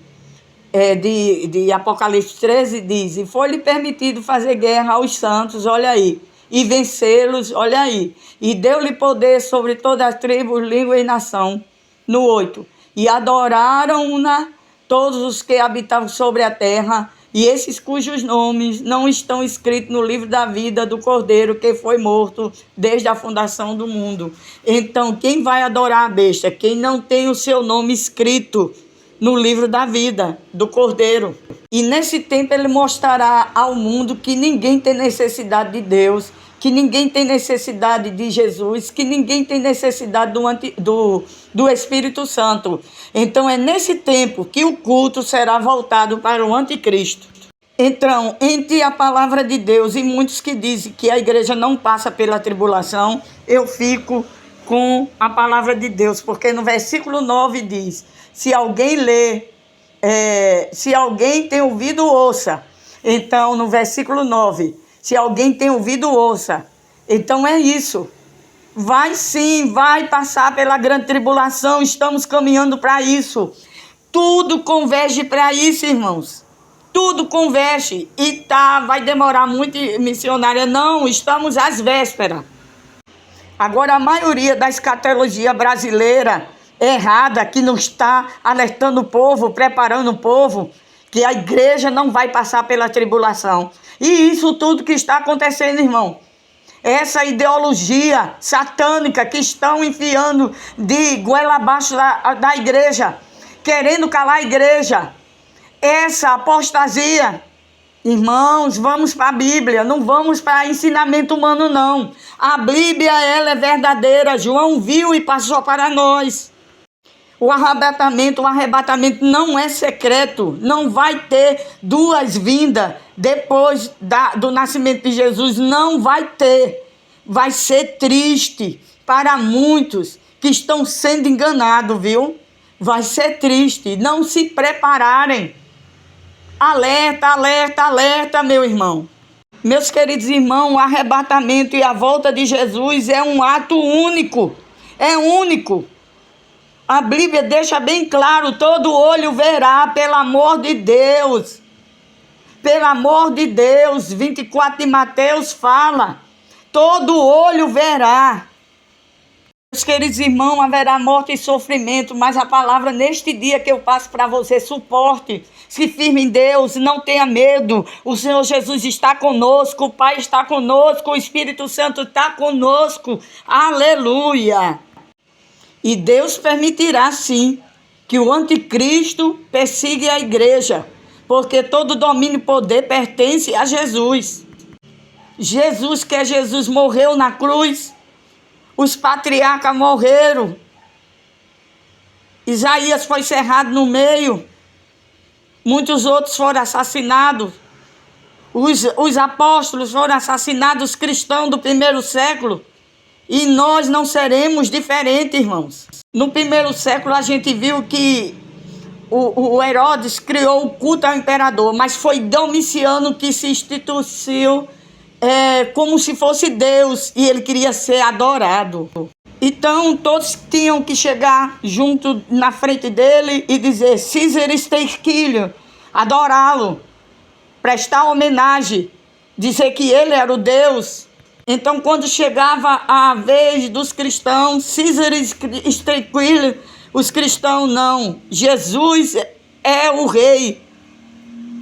de Apocalipse 13 diz: e foi-lhe permitido fazer guerra aos santos, olha aí, e vencê-los, olha aí, e deu-lhe poder sobre todas as tribos, língua e nação. No 8, e adoraram-na todos os que habitavam sobre a terra, e esses cujos nomes não estão escritos no livro da vida do Cordeiro, que foi morto desde a fundação do mundo. Então, quem vai adorar a besta? Quem não tem o seu nome escrito no livro da vida do Cordeiro. E nesse tempo ele mostrará ao mundo que ninguém tem necessidade de Deus, que ninguém tem necessidade de Jesus, que ninguém tem necessidade do Espírito Santo. Então é nesse tempo que o culto será voltado para o anticristo. Então, entre a palavra de Deus e muitos que dizem que a igreja não passa pela tribulação, eu fico com a palavra de Deus, porque no versículo 9 diz: se alguém lê, se alguém tem ouvido, ouça. Então, no versículo 9, se alguém tem ouvido, ouça. Então é isso. Vai sim, vai passar pela grande tribulação, estamos caminhando para isso. Tudo converge para isso, irmãos. Tudo converge. E vai demorar muito, missionária. Não, estamos às vésperas. Agora, a maioria da escatologia brasileira errada, que não está alertando o povo, preparando o povo, que a igreja não vai passar pela tribulação. E isso tudo que está acontecendo, irmão, essa ideologia satânica que estão enfiando de goela abaixo da igreja, querendo calar a igreja, essa apostasia, Irmãos, vamos para a Bíblia, não vamos para ensinamento humano, não. A Bíblia, ela é verdadeira. João viu e passou para nós. O arrebatamento não é secreto. Não vai ter duas vindas depois do nascimento de Jesus. Não vai ter. Vai ser triste para muitos que estão sendo enganados, viu? Vai ser triste. Não se prepararem. Alerta, alerta, alerta, meu irmão. Meus queridos irmãos, o arrebatamento e a volta de Jesus é um ato único. É único. A Bíblia deixa bem claro, todo olho verá, pelo amor de Deus. Pelo amor de Deus, 24 de Mateus fala, todo olho verá. Meus queridos irmãos, haverá morte e sofrimento, mas a palavra neste dia que eu passo para você, suporte, se firme em Deus, não tenha medo, o Senhor Jesus está conosco, o Pai está conosco, o Espírito Santo está conosco, aleluia. E Deus permitirá sim que o anticristo persiga a igreja, porque todo domínio e poder pertence a Jesus. Jesus morreu na cruz. Os patriarcas morreram. Isaías foi cerrado no meio. Muitos outros foram assassinados. Os apóstolos foram assassinados, os cristãos do primeiro século. E nós não seremos diferentes, irmãos. No primeiro século a gente viu que o Herodes criou o culto ao imperador, mas foi Domiciano que se instituiu como se fosse Deus, e ele queria ser adorado. Então todos tinham que chegar junto na frente dele e dizer Caesar Terquilho, adorá-lo, prestar homenagem, dizer que ele era o Deus. Então quando chegava a vez dos cristãos, Caesar Terquilho, os cristãos não, Jesus é o rei,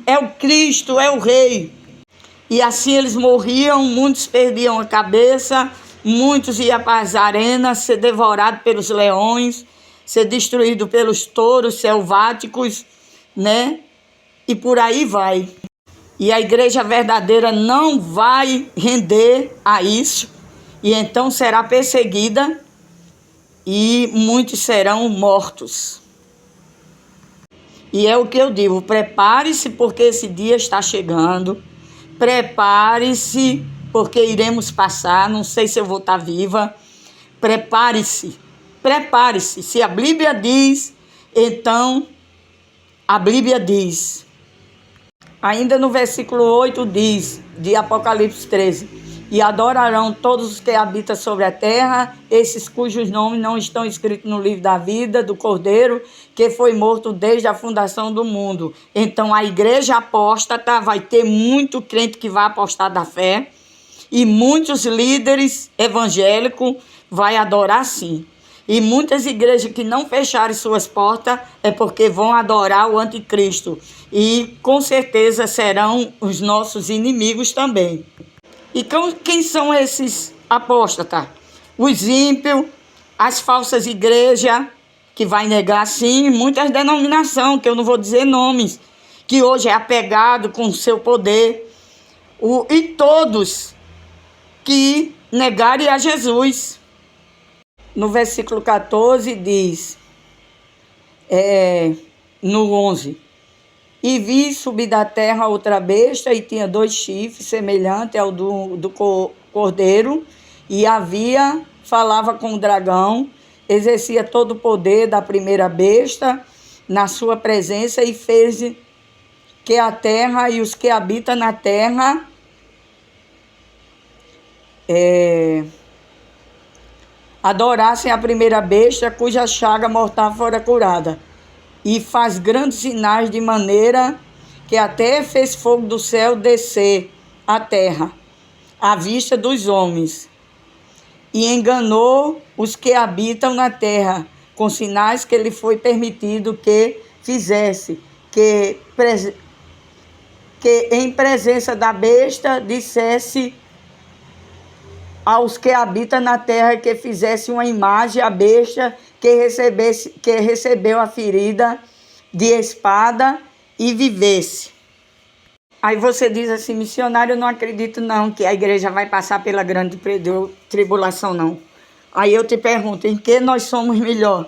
é o Cristo, é o rei. E assim eles morriam, muitos perdiam a cabeça, muitos iam para as arenas, ser devorados pelos leões, ser destruídos pelos touros selváticos, né? E por aí vai. E a igreja verdadeira não vai render a isso, e então será perseguida e muitos serão mortos. E é o que eu digo, prepare-se porque esse dia está chegando. Prepare-se, porque iremos passar, não sei se eu vou estar viva. Prepare-se, prepare-se. Se a Bíblia diz, então a Bíblia diz. Ainda no versículo 8 diz, de Apocalipse 13, e adorarão todos os que habitam sobre a terra, esses cujos nomes não estão escritos no livro da vida do Cordeiro, que foi morto desde a fundação do mundo. Então a igreja apóstata, vai ter muito crente que vai apostar da fé, e muitos líderes evangélicos vai adorar sim. E muitas igrejas que não fecharem suas portas é porque vão adorar o anticristo. E com certeza serão os nossos inimigos também. E quem são esses apóstatas? Os ímpios, as falsas igrejas, que vai negar sim, muitas denominações, que eu não vou dizer nomes, que hoje é apegado com o seu poder. E todos que negarem a Jesus. No versículo 14 diz, no 11, e vi subir da terra outra besta, e tinha 2 chifres, semelhante ao do cordeiro, e falava com o dragão, exercia todo o poder da primeira besta na sua presença, e fez que a terra e os que habitam na terra adorassem a primeira besta, cuja chaga mortal fora curada. E faz grandes sinais, de maneira que até fez fogo do céu descer à terra, à vista dos homens. E enganou os que habitam na terra, com sinais que lhe foi permitido que fizesse, que em presença da besta dissesse aos que habitam na terra que fizesse uma imagem à besta que recebeu a ferida de espada e vivesse. Aí você diz assim, missionário, eu não acredito não que a igreja vai passar pela grande tribulação, não. Aí eu te pergunto, em que nós somos melhor?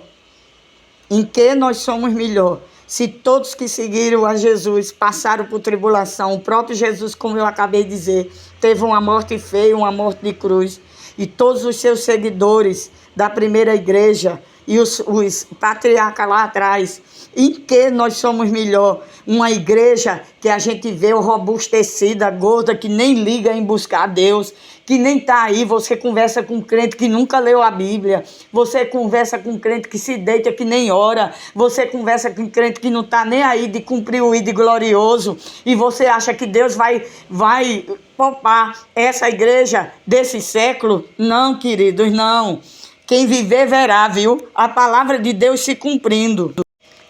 Em que nós somos melhor? Se todos que seguiram a Jesus passaram por tribulação, o próprio Jesus, como eu acabei de dizer, teve uma morte feia, uma morte de cruz, e todos os seus seguidores da primeira igreja e os patriarcas lá atrás, em que nós somos melhor? Uma igreja que a gente vê robustecida, gorda, que nem liga em buscar Deus, que nem está aí. Você conversa com um crente que nunca leu a Bíblia, você conversa com um crente que se deita, que nem ora, você conversa com um crente que não está nem aí de cumprir o ídolo glorioso, e você acha que Deus vai poupar essa igreja desse século? Não, queridos, não. Quem viver verá, viu? A palavra de Deus se cumprindo.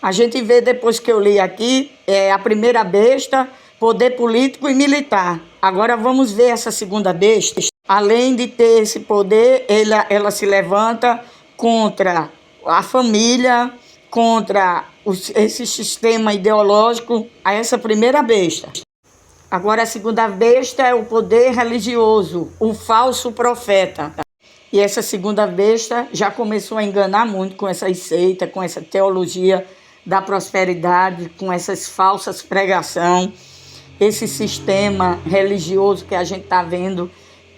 A gente vê depois que eu li aqui, a primeira besta, poder político e militar. Agora vamos ver essa segunda besta. Além de ter esse poder, ela se levanta contra a família, contra esse sistema ideológico, a essa primeira besta. Agora a segunda besta é o poder religioso, o falso profeta. E essa segunda besta já começou a enganar muito com essa seitas, com essa teologia da prosperidade, com essas falsas pregações, esse sistema religioso que a gente está vendo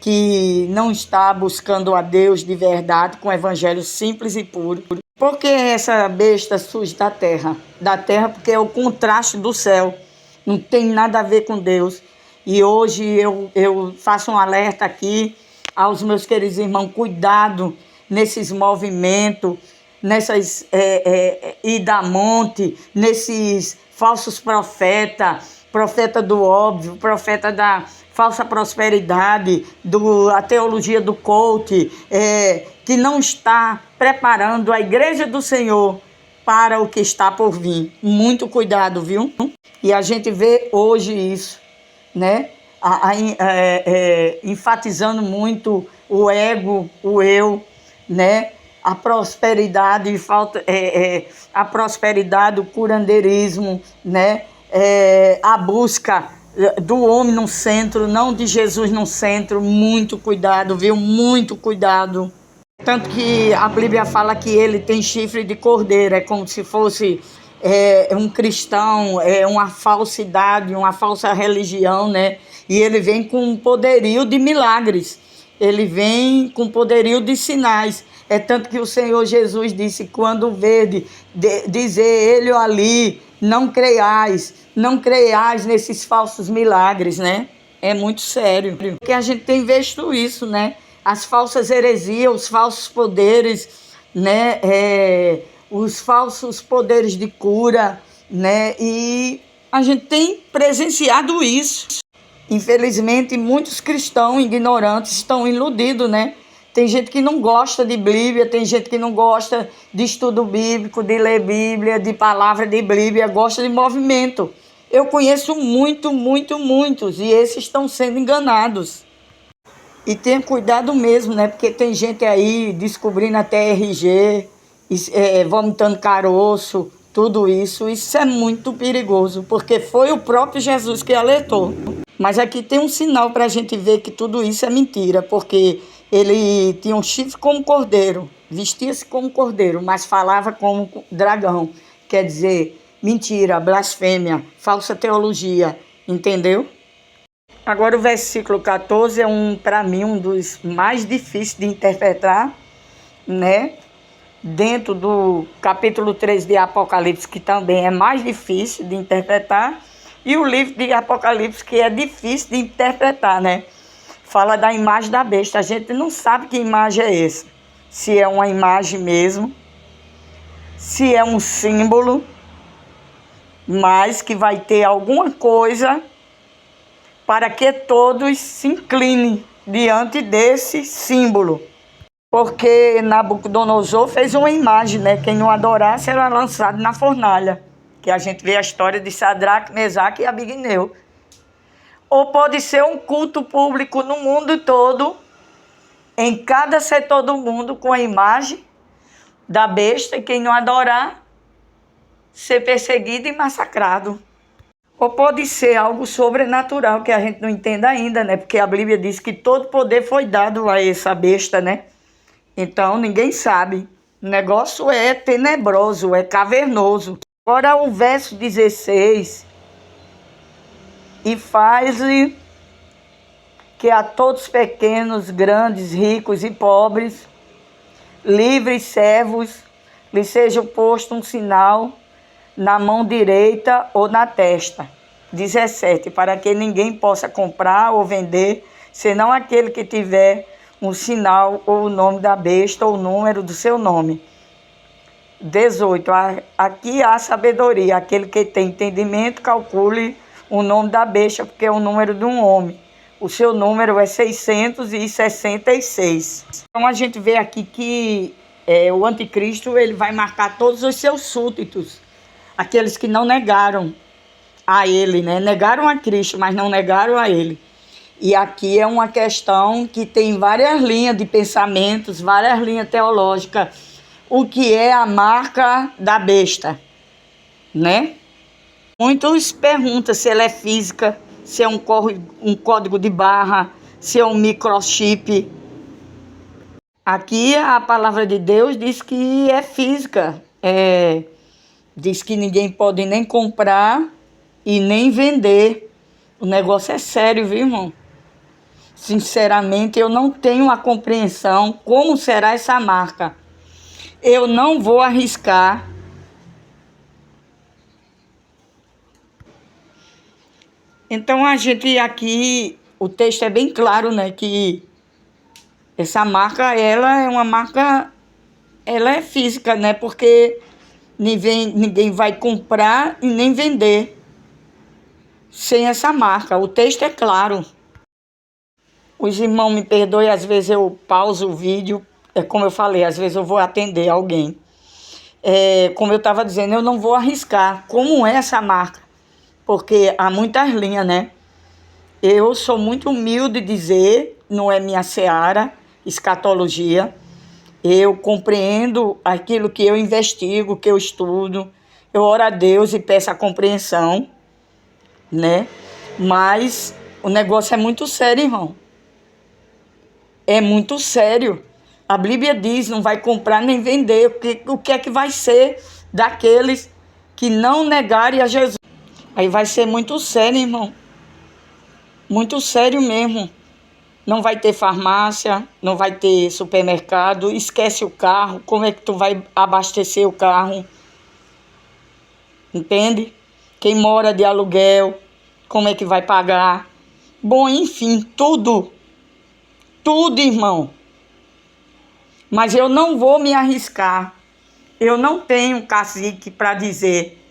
que não está buscando a Deus de verdade, com o evangelho simples e puro. Por que essa besta surge da terra? Da terra porque é o contraste do céu, não tem nada a ver com Deus. E hoje eu faço um alerta aqui aos meus queridos irmãos, cuidado nesses movimentos, nessas ida a monte, nesses falsos profetas, profeta do óbvio, profeta da falsa prosperidade, a teologia do coach, que não está preparando a igreja do Senhor para o que está por vir. Muito cuidado, viu? E a gente vê hoje isso, né? Enfatizando muito o ego, o eu, né? A prosperidade, a prosperidade, o curandeirismo, né? A busca do homem no centro, não de Jesus no centro. Muito cuidado, viu? Muito cuidado. Tanto que a Bíblia fala que ele tem chifre de cordeiro, é como se fosse um cristão, uma falsidade, uma falsa religião, né? E ele vem com poderio de milagres, ele vem com poderio de sinais. É tanto que o Senhor Jesus disse, quando vede dizer ele ou ali, não creiais nesses falsos milagres, né? É muito sério. Porque a gente tem visto isso, né? As falsas heresias, os falsos poderes, né? Os falsos poderes de cura, né? E a gente tem presenciado isso. Infelizmente, muitos cristãos ignorantes estão iludidos, né? Tem gente que não gosta de Bíblia, tem gente que não gosta de estudo bíblico, de ler Bíblia, de palavra de Bíblia, gosta de movimento. Eu conheço muitos, e esses estão sendo enganados. E tenha cuidado mesmo, né? Porque tem gente aí descobrindo até RG, vomitando caroço, tudo isso. Isso é muito perigoso, porque foi o próprio Jesus que alertou. Mas aqui tem um sinal para a gente ver que tudo isso é mentira, porque ele tinha um chifre como cordeiro, vestia-se como cordeiro, mas falava como dragão. Quer dizer, mentira, blasfêmia, falsa teologia, entendeu? Agora o versículo 14 é para mim, um dos mais difíceis de interpretar, né? Dentro do capítulo 3 de Apocalipse, que também é mais difícil de interpretar, e o livro de Apocalipse, que é difícil de interpretar, né? Fala da imagem da besta. A gente não sabe que imagem é essa. Se é uma imagem mesmo, se é um símbolo, mas que vai ter alguma coisa para que todos se inclinem diante desse símbolo. Porque Nabucodonosor fez uma imagem, né? Quem não adorasse era lançado na fornalha. Que a gente vê a história de Sadraque, Mesaque e Abednego. Ou pode ser um culto público no mundo todo, em cada setor do mundo, com a imagem da besta, e quem não adorar, ser perseguido e massacrado. Ou pode ser algo sobrenatural que a gente não entenda ainda, né? Porque a Bíblia diz que todo poder foi dado a essa besta, né? Então ninguém sabe. O negócio é tenebroso, é cavernoso. Agora o verso 16. E faz-lhe que a todos pequenos, grandes, ricos e pobres, livres servos, lhe seja posto um sinal na mão direita ou na testa. 17. Para que ninguém possa comprar ou vender, senão aquele que tiver um sinal ou o nome da besta ou o número do seu nome. 18. Aqui há sabedoria. Aquele que tem entendimento, calcule o nome da besta, porque é o número de um homem. O seu número é 666. Então a gente vê aqui que o anticristo ele vai marcar todos os seus súditos, aqueles que não negaram a ele, né? Negaram a Cristo, mas não negaram a ele. E aqui é uma questão que tem várias linhas de pensamentos, várias linhas teológicas. O que é a marca da besta, né? Muitos perguntam se ela é física, se é um código de barra, se é um microchip. Aqui a palavra de Deus diz que é física. Diz que ninguém pode nem comprar e nem vender. O negócio é sério, viu, irmão? Sinceramente, eu não tenho a compreensão como será essa marca. Eu não vou arriscar. Então a gente aqui, o texto é bem claro, né, que essa marca, ela é uma marca, ela é física, né, porque ninguém vai comprar e nem vender sem essa marca. O texto é claro. Os irmãos me perdoem, às vezes eu pauso o vídeo, como eu falei, às vezes eu vou atender alguém. Como eu estava dizendo, eu não vou arriscar como é essa marca, porque há muitas linhas, né? Eu sou muito humilde de dizer, não é minha seara, escatologia. Eu compreendo aquilo que eu investigo, que eu estudo. Eu oro a Deus e peço a compreensão, né? Mas o negócio é muito sério, irmão. É muito sério. A Bíblia diz, não vai comprar nem vender. O que é que vai ser daqueles que não negarem a Jesus? Aí vai ser muito sério, irmão. Muito sério mesmo. Não vai ter farmácia, não vai ter supermercado, esquece o carro. Como é que tu vai abastecer o carro? Entende? Quem mora de aluguel, como é que vai pagar? Bom, enfim, tudo. Tudo, irmão. Mas eu não vou me arriscar. Eu não tenho cacique para dizer.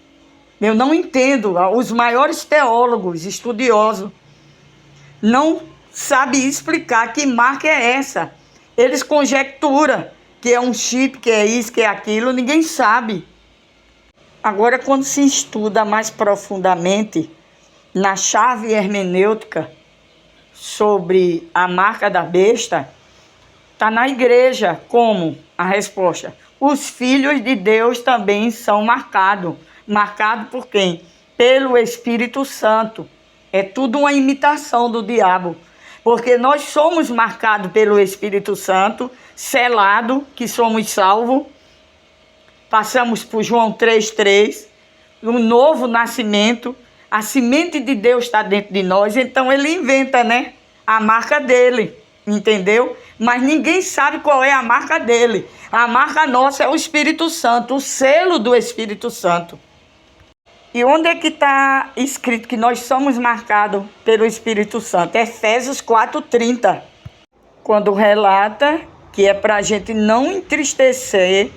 Eu não entendo. Os maiores teólogos, estudiosos, não sabem explicar que marca é essa. Eles conjecturam que é um chip, que é isso, que é aquilo. Ninguém sabe. Agora, quando se estuda mais profundamente na chave hermenêutica sobre a marca da besta, está na igreja como a resposta. Os filhos de Deus também são marcados. Marcados por quem? Pelo Espírito Santo. É tudo uma imitação do diabo. Porque nós somos marcados pelo Espírito Santo, selado, que somos salvos. Passamos por João 3,3, um novo nascimento. A semente de Deus está dentro de nós, então ele inventa, né, a marca dele, entendeu? Mas ninguém sabe qual é a marca dele. A marca nossa é o Espírito Santo, o selo do Espírito Santo. E onde é que está escrito que nós somos marcados pelo Espírito Santo? Efésios 4,30, quando relata que é para a gente não entristecer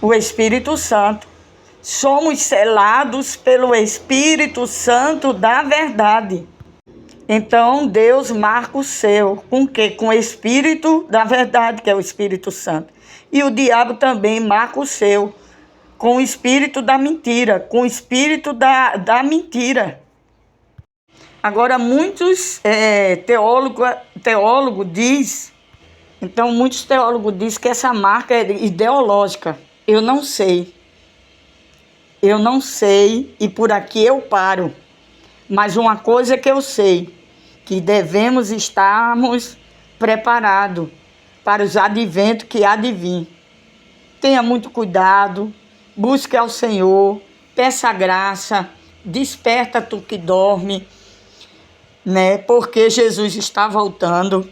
o Espírito Santo. Somos selados pelo Espírito Santo da verdade. Então Deus marca o seu. Com o quê? Com o Espírito da verdade, que é o Espírito Santo. E o diabo também marca o seu. Com o espírito da mentira. Com o espírito da mentira. Agora muitos teólogos dizem. Então muitos teólogos dizem que essa marca é ideológica. Eu não sei. Eu não sei, e por aqui eu paro. Mas uma coisa que eu sei, que devemos estarmos preparados para os adventos que há de vir. Tenha muito cuidado, busque ao Senhor, peça graça, desperta tu que dorme, né? Porque Jesus está voltando.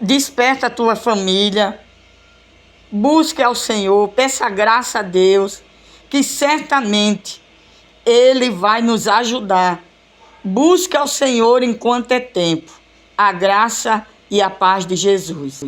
Desperta a tua família, busque ao Senhor, peça graça a Deus, que certamente Ele vai nos ajudar. Busque ao Senhor enquanto é tempo, a graça e a paz de Jesus.